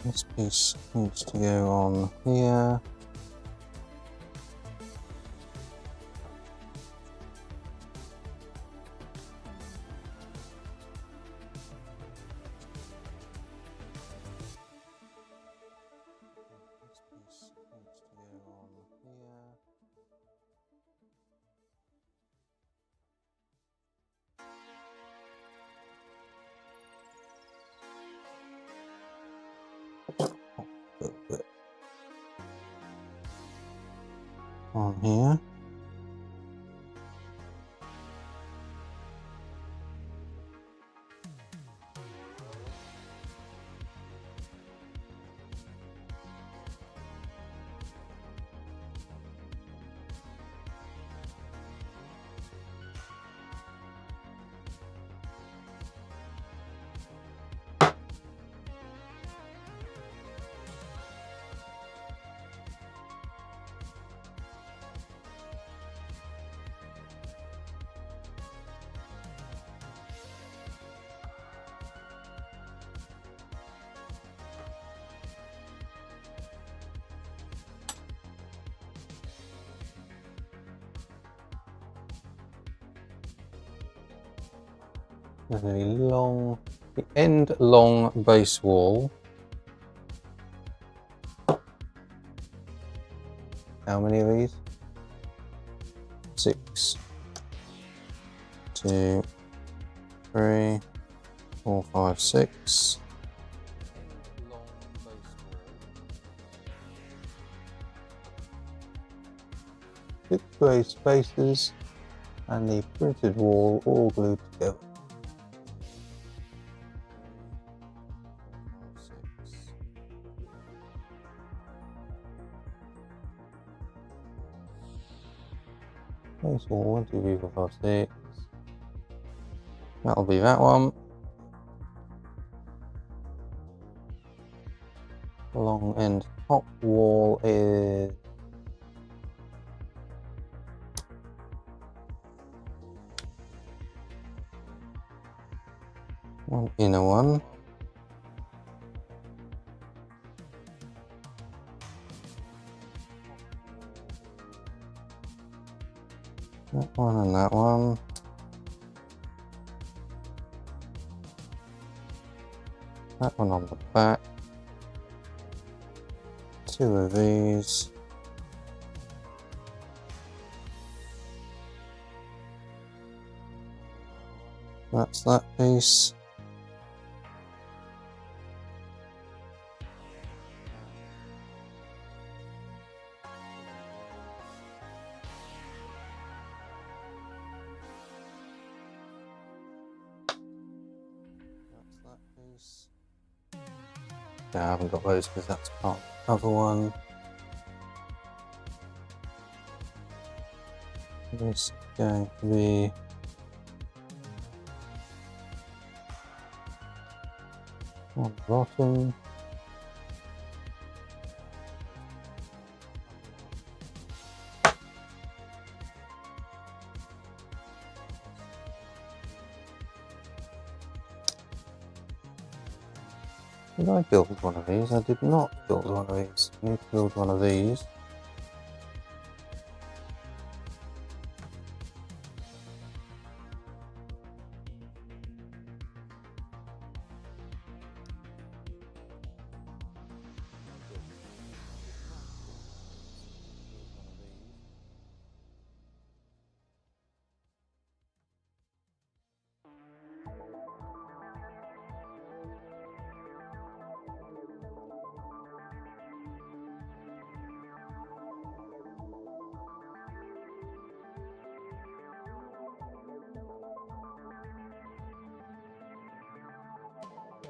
This piece needs to go on here. On here. There's a long the end long base wall. How many of these? 6, 2, 3, 4, 5, 6. Six grey spaces and the printed wall all glued together. 6. Base wall 1, 2, 3, 4, 5, 6. That'll be that one. Long end top wall is one inner one. That one and that one. That one on the back. 2 of these. That's that piece. That's that piece. No, I haven't got those because that's part of the other one. This is going to be on the bottom. Did I build one of these? I did not build one of these. I need to build one of these.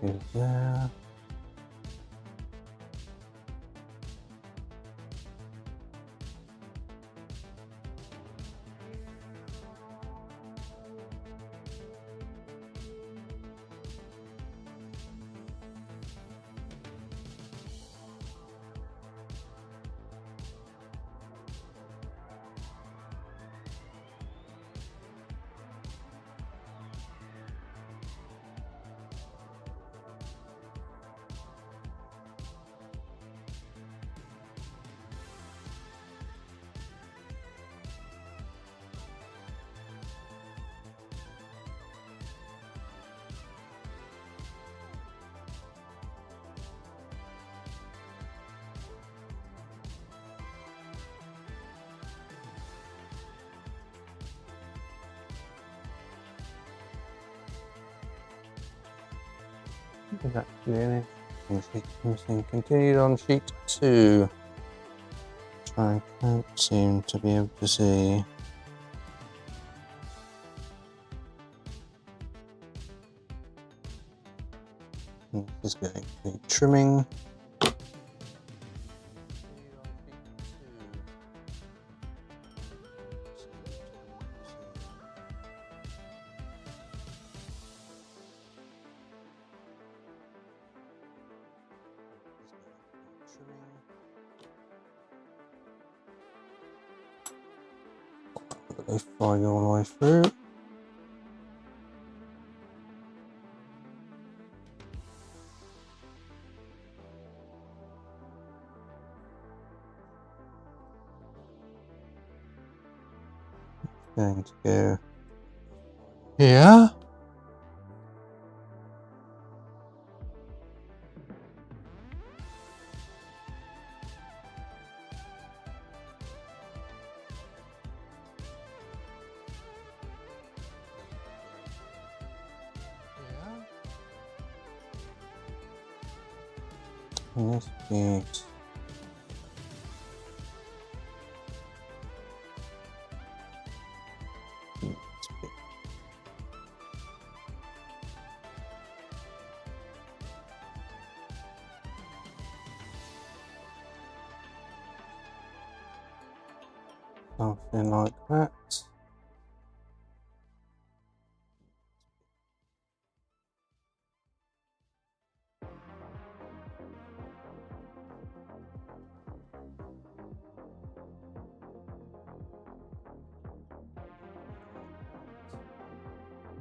Is there? Is that clearly? Continued on sheet 2. Which I can't seem to be able to see. This is going to be trimming. If I go all the way through. Going to go here. And this piece. Something like that.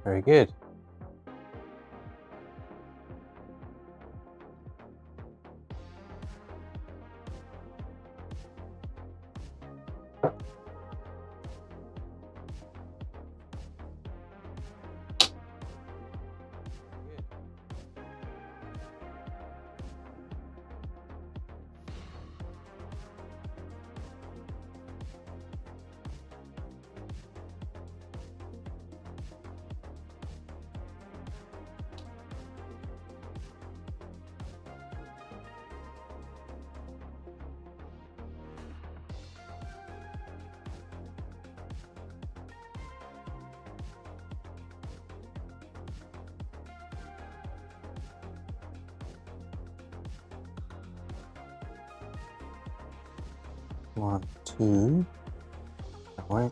Very good. One, two. That way.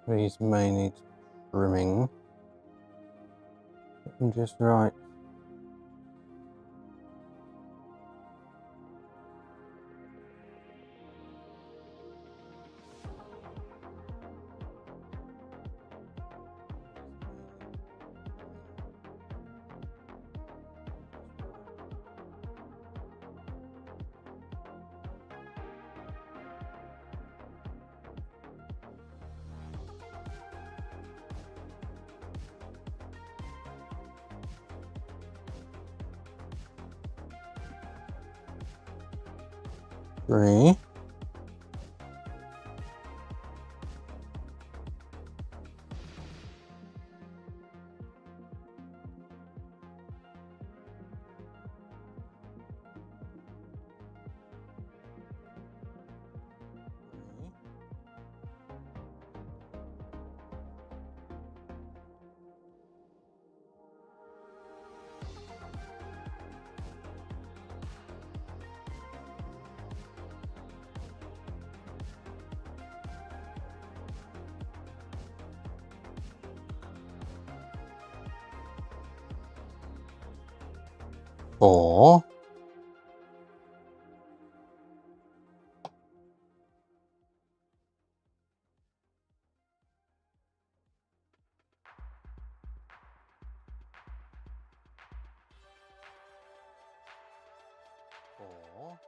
These may need trimming. Get them just right. Three. Four. Four.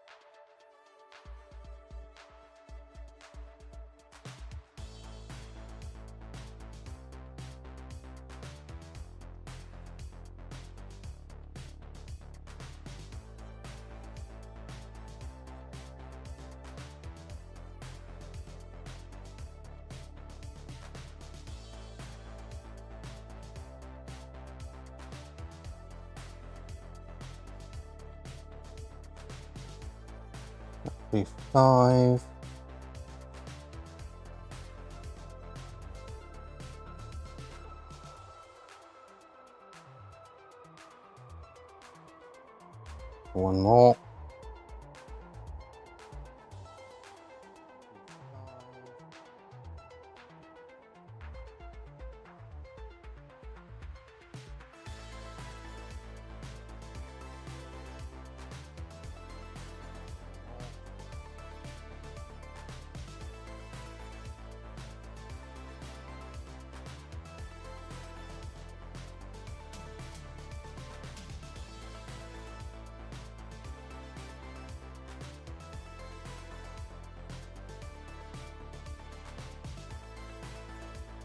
5. One more.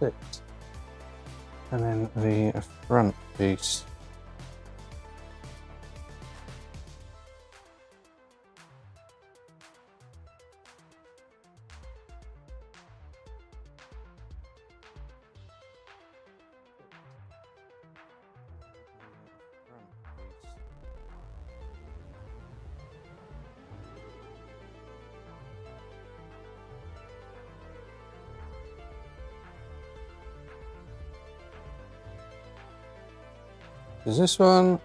Six. And then the front piece. Is this one?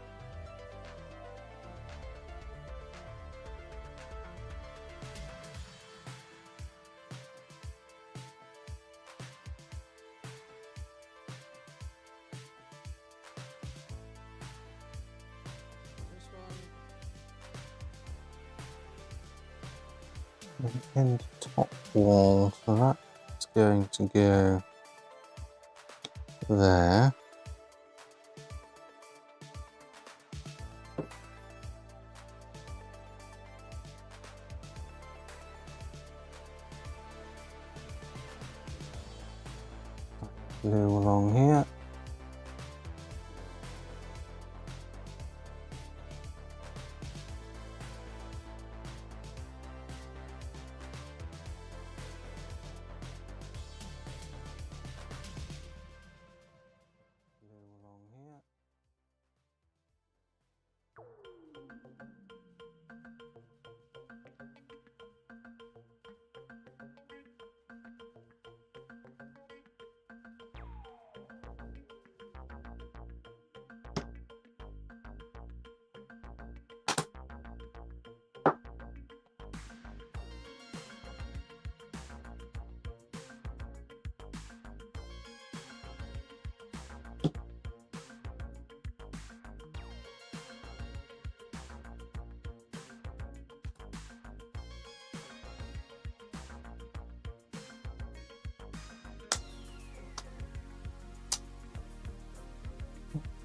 End top wall, so that's going to go there. Glue along here.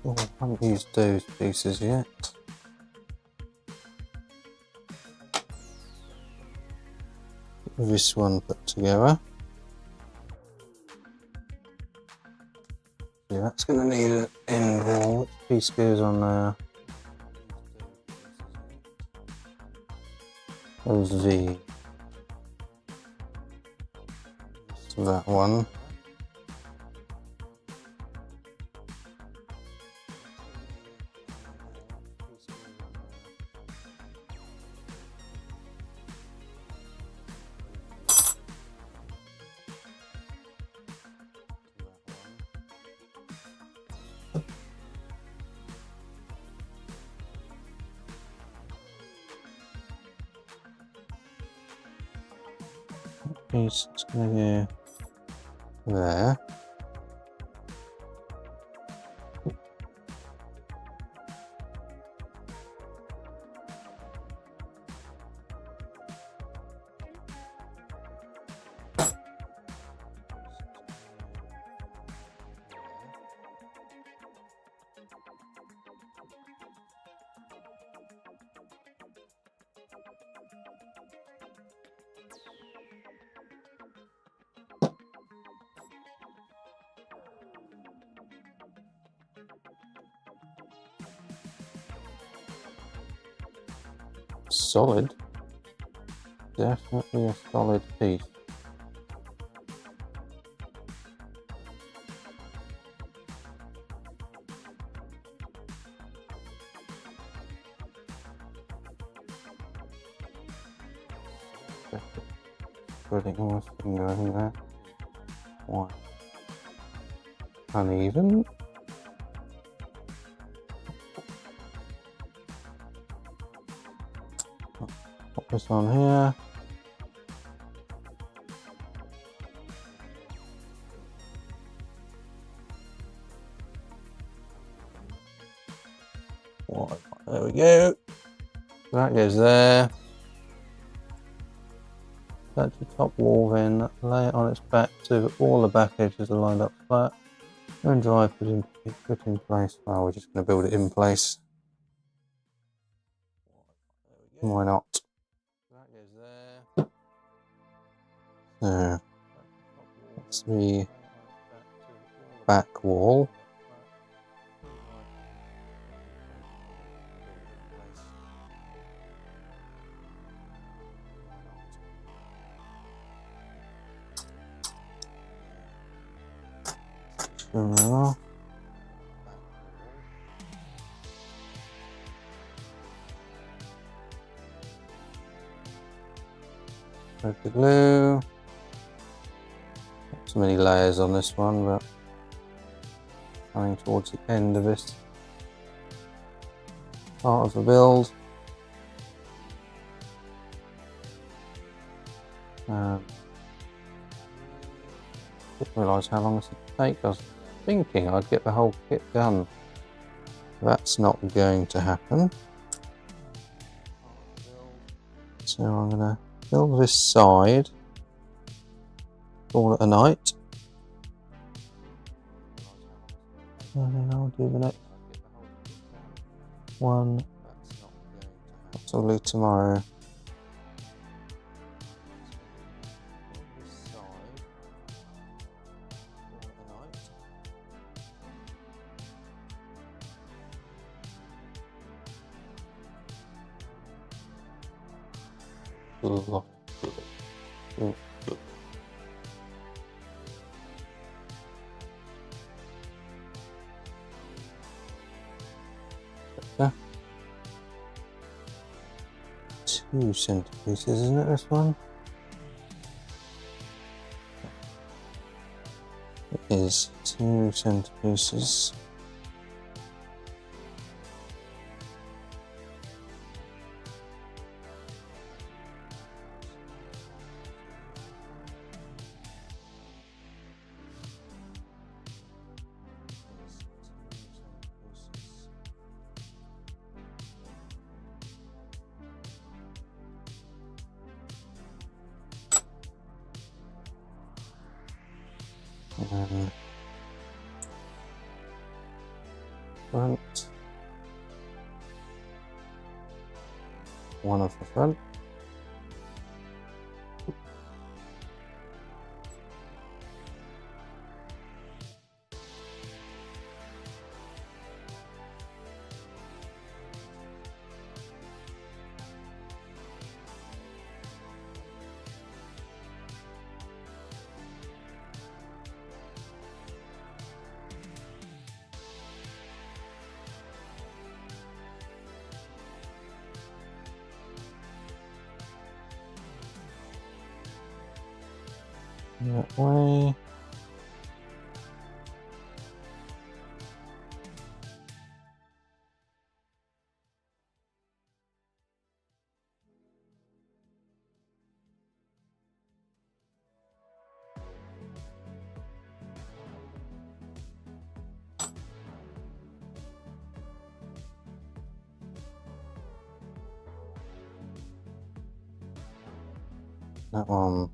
Oh, I haven't used those pieces yet. This one put together. Yeah, that's going to need an end wall. Which piece goes on there? There's V. So that one. Piece is going to go there. Solid. Definitely a solid piece. Putting my finger in there. Why? Uneven. Put this on here. There we go. That goes there. That's the top wall, then lay it on its back so all the back edges are lined up flat. And dry, put in place. Well, we're just going to build it in place. Why not? That goes there. So that's the back wall. Add the glue. Not so many layers on this one, but coming towards the end of this. part of the build. Didn't realise how long this would take. I was thinking I'd get the whole kit done. That's not going to happen. So I'm going to build this side, call it a night, and then I'll do the next one possibly tomorrow. Two centerpieces, isn't it, this one? It is 2 centerpieces. Front, one of the front. That way. That one.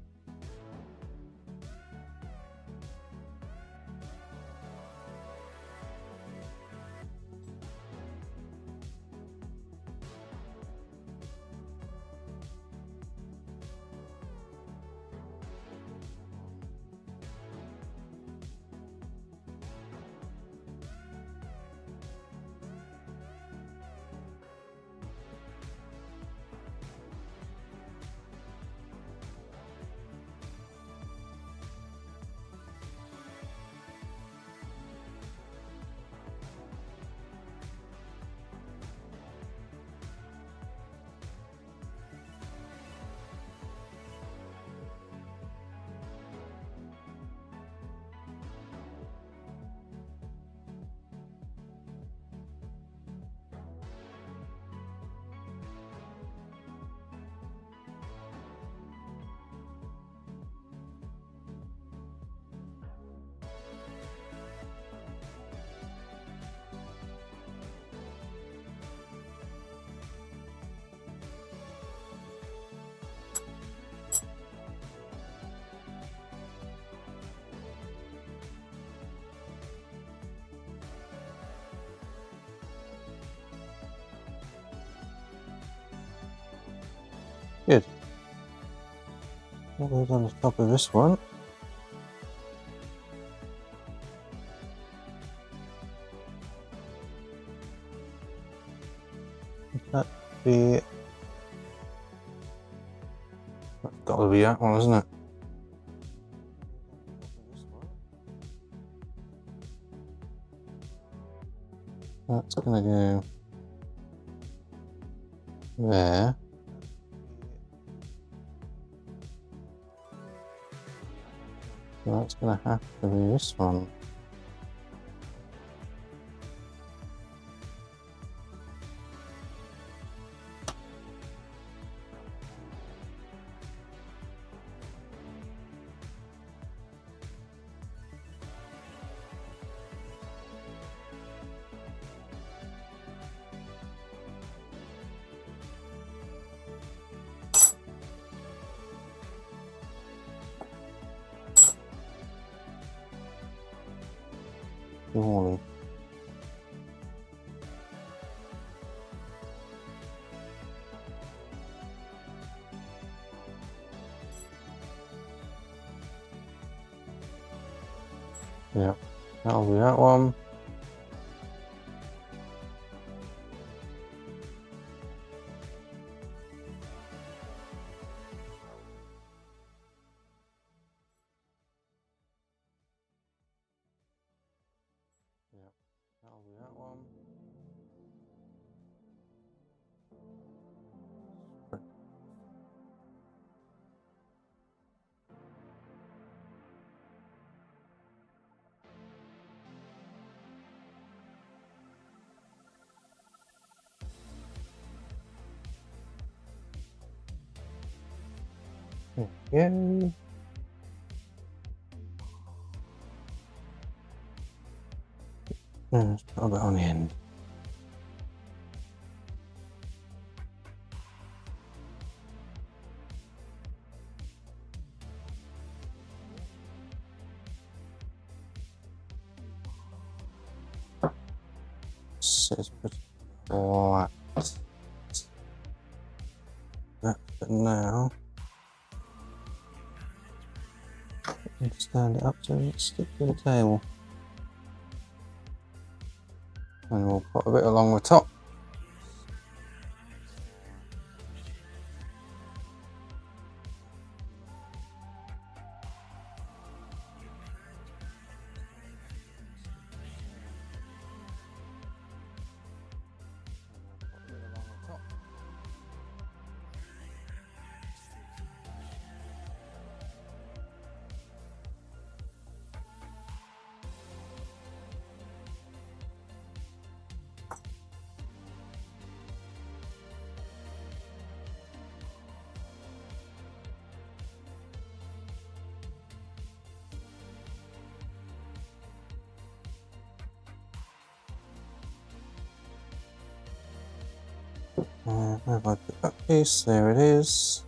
Good. What goes on the top of this one? Would that be? That's got to be that one, isn't it? That's gonna go there. So that's going to have to be this one. Surely. Yeah, that'll be that one. Yeah, that'll be that one. There we go. Let's put a bit on the end. Says pretty flat. That for now. Stand it up so it sticks to the table. And we'll put a bit along the top. Where have I put that piece? There it is.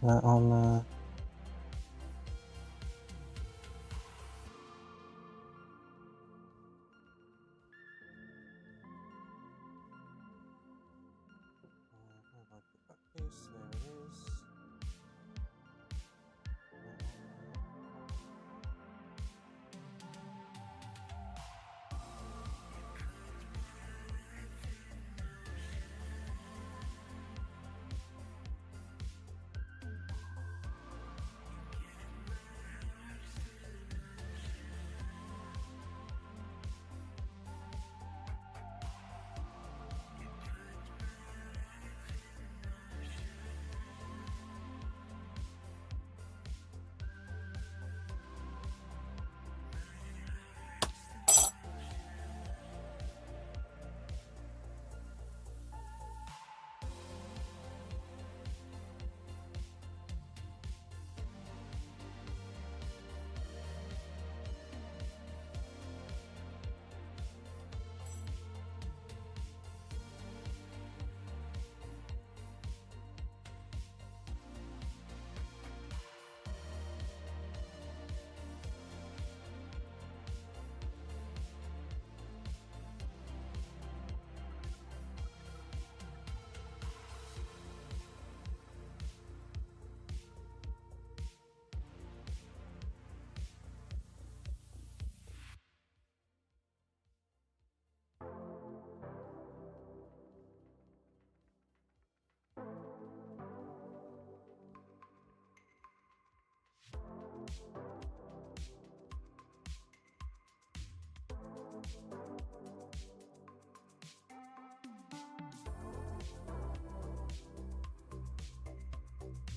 That on there. Where have I put that piece? There it is.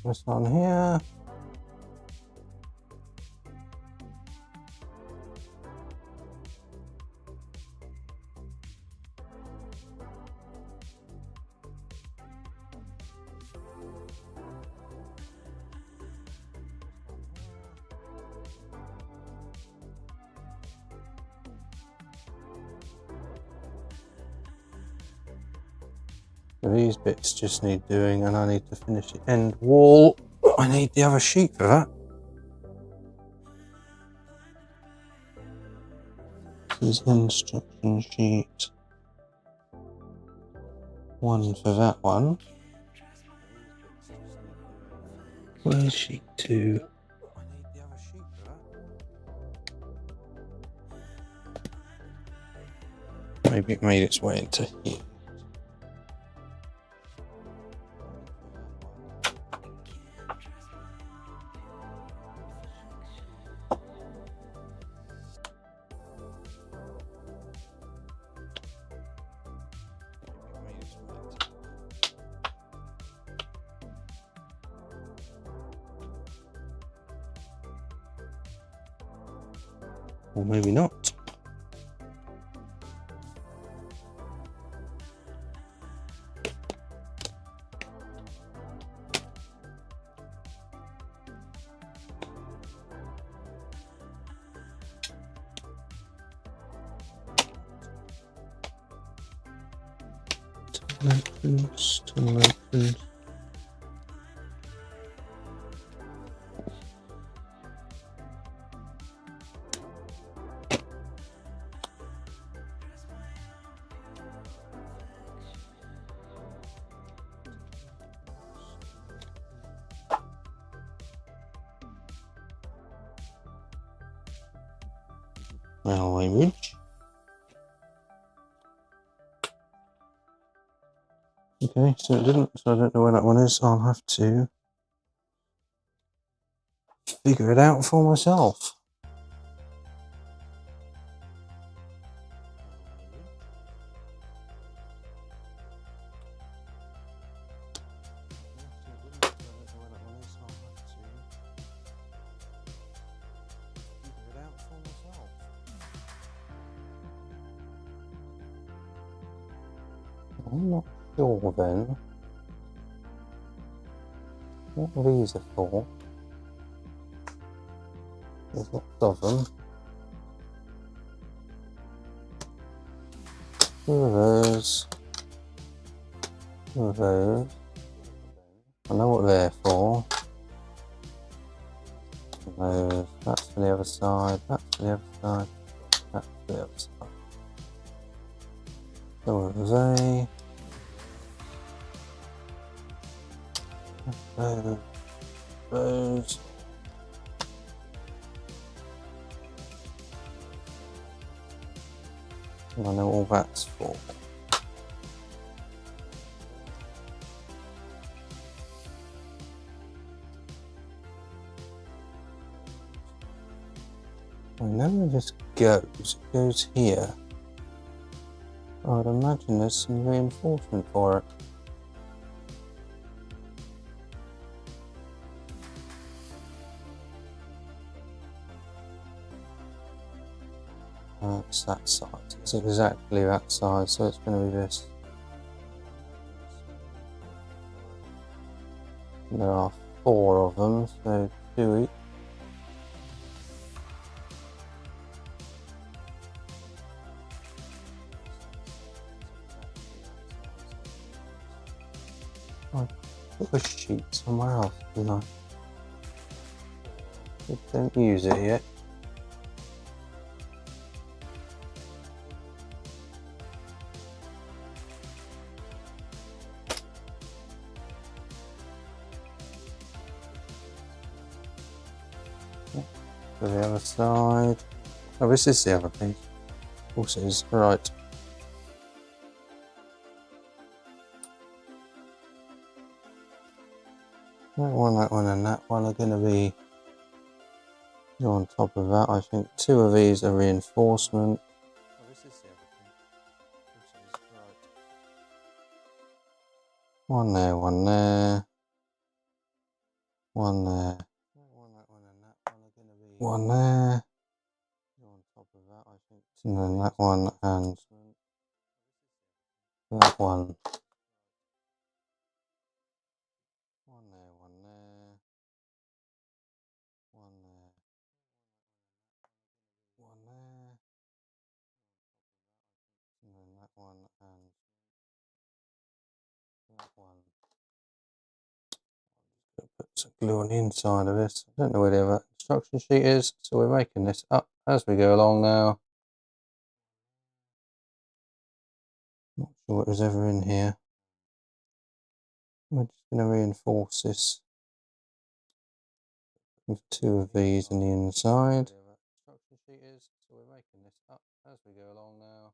This on here. So these bits just need doing, and I need to finish the end wall. I need the other sheet for that. This is instruction sheet 1 for that one. Where's sheet 2? I need the other sheet for that. Maybe it made its way into here. Or maybe not. Tunnel opens. Railway ridge. Okay, so it didn't, so I don't know where that one is. I'll have to figure it out for myself. I'm not sure then what these are for. There's lots of them. Two of those. Two of those. I know what they're for. Those. That's for the other side. That's for the other side. That's for the other side. So are they? Those. And I know all that's for. I know where this goes. It goes here. I'd imagine there's some reinforcement for it. That's that side. It's exactly that side, so it's going to be this. There are 4 of them, so 2 each. I put a sheet somewhere else, didn't I? I don't use it yet. To the other side. Oh, this is the other piece. Of course it is. Right. That one, and that one are going to be on top of that. I think 2 of these are reinforcement. Oh, this is the other thing. Right. One there, one there. One there. One there. On top of that, I think. And then that one and that one. One there, one there. One there. One there. And then that one and that one. Put some glue on the inside of this. I don't know where the other instruction sheet is, so we're making this up as we go along now. sure it was ever in here. We're just going to reinforce this with 2 of these on the inside. Construction sheet is, so we're making this up as we go along now.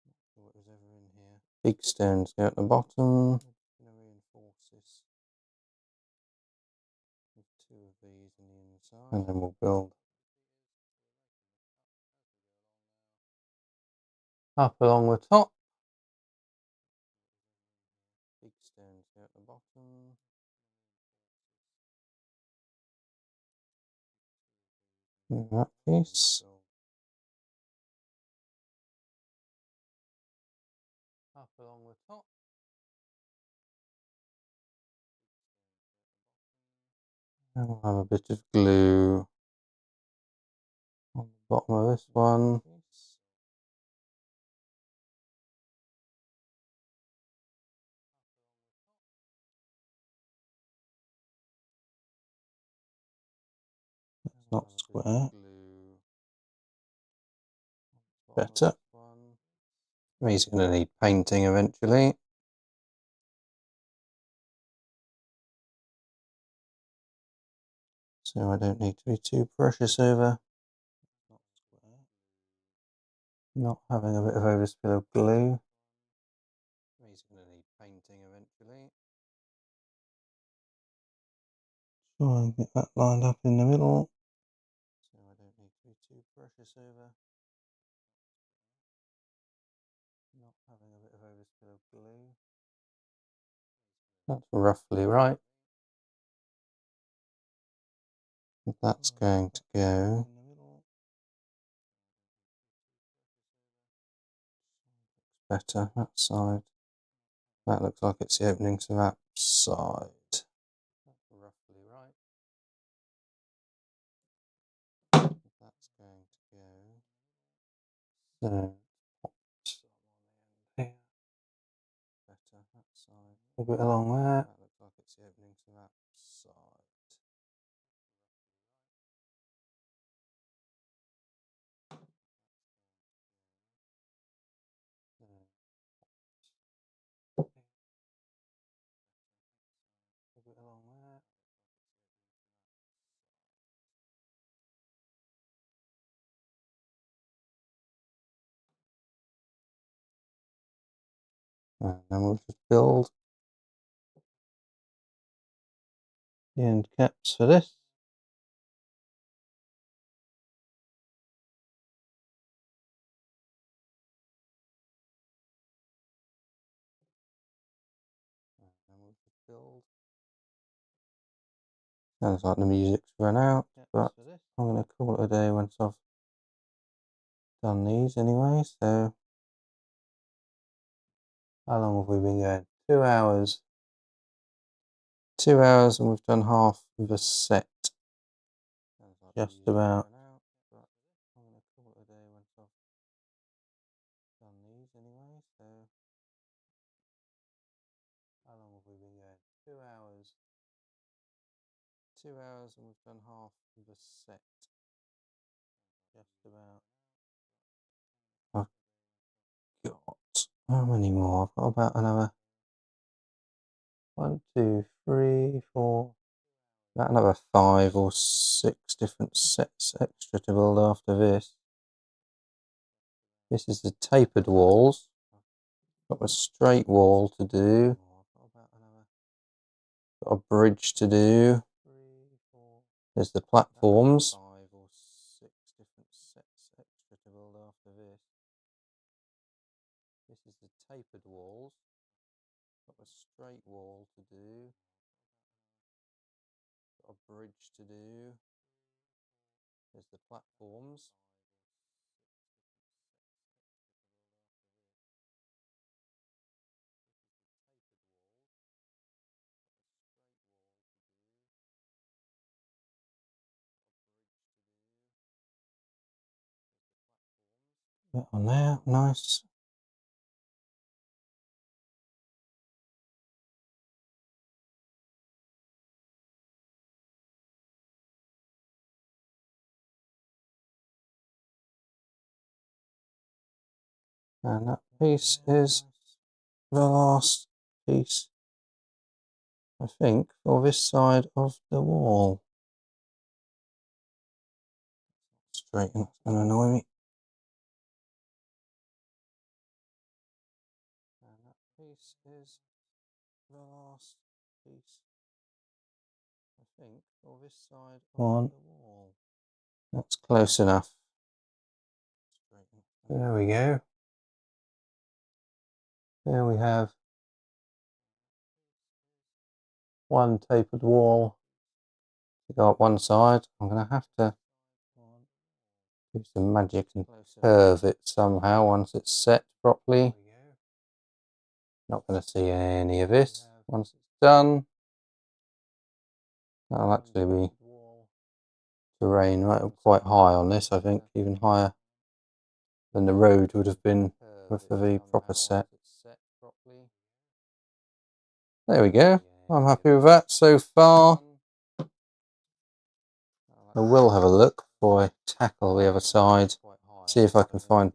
Not sure it was ever in here. Big stones go at the bottom. I'm going to reinforce this with 2 of these on the inside, and then we'll build up along the top. Big stones go at the bottom. That piece. Up along the top. And we'll have a bit of glue on the bottom of this one. It's not square. Better. He's going to need painting eventually. So I don't need to be too precious over not having a bit of overspill of glue. He's going to need painting eventually. Try and get that lined up in the middle. So I don't need to be too precious over not having a bit of overspill of glue. That's roughly right. That's going to go. Better that side. That looks like it's the opening to that side. That's roughly right. That's going to go. So here. Better that side. A bit along there. That looks like it's the opening to that side. A bit along there. And then we'll just build the end caps for this. And then we'll just build. Sounds like the music's run out, but I'm going to call it a day once I've done these anyway. So how long have we been going? 2 hours. 2 hours, and we've done half of a set. Just about. I'm going to call it a day once I've done these anyway. So how long have we been going? 2 hours. 2 hours, and we've done half of a set. Just about. I've got how many more? I've got about another 1, 2, 3, 4. About another 5 or 6 different sets extra to build after this. This is the tapered walls. Got a straight wall to do. Got a bridge to do. There's the platforms. 5 or 6 different sets extra to build after this. This is the tapered walls. Got a straight wall to do. Got a bridge to do. There's the platforms. Bit on there, nice. And that piece is the last piece, I think, for this side of the wall. Straighten, that's going to annoy me. And that piece is the last piece, I think, for this side of the wall. That's close enough. There we go. There we have one tapered wall to go up one side. I'm going to have to do some magic and curve it somehow once it's set properly. Not going to see any of this once it's done. That'll actually be terrain right up quite high on this, I think, even higher than the road would have been with the proper set. There we go. I'm happy with that so far. I will have a look before I tackle the other side, see if I can find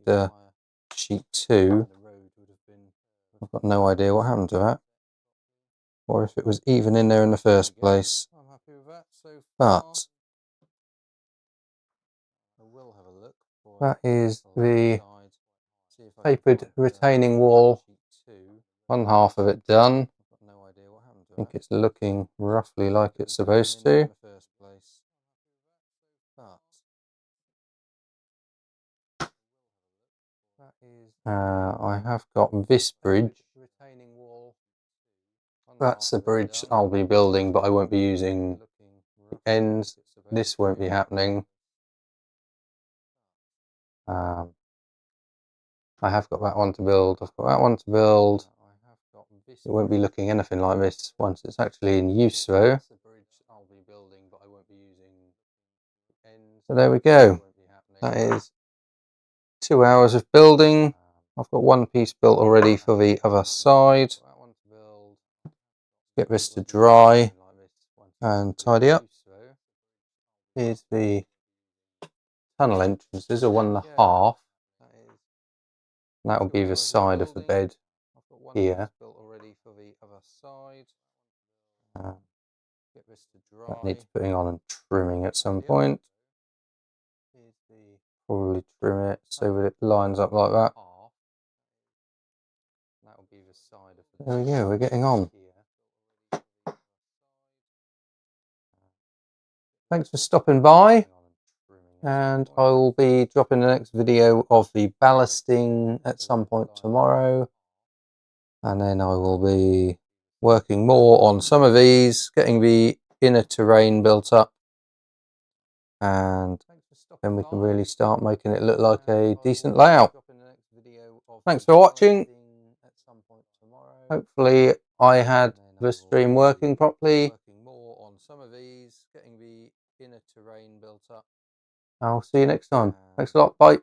sheet 2. I've got no idea what happened to that, or if it was even in there in the first place. But that is the tapered retaining wall, one half of it done. I think it's looking roughly like it's supposed to. I have got this bridge. That's the bridge I'll be building, but I won't be using the ends. This won't be happening. I have got that one to build. I've got that one to build. It won't be looking anything like this once it's actually in use, though. So there we go. That is 2 hours of building. I've got one piece built already for the other side. Get this to dry and tidy up. Here's the tunnel entrances, are 1.5. That will be the side of the bed here. That needs putting on and trimming at some point. Probably trim it so that it lines up like that. There we go, we're getting on. Thanks for stopping by, and I will be dropping the next video of the ballasting at some point tomorrow, and then I will be working more on some of these, getting the inner terrain built up, and then we can really start making it look like a decent layout. Thanks for watching. Hopefully I had the stream working properly. I'll see you next time. Thanks a lot. Bye.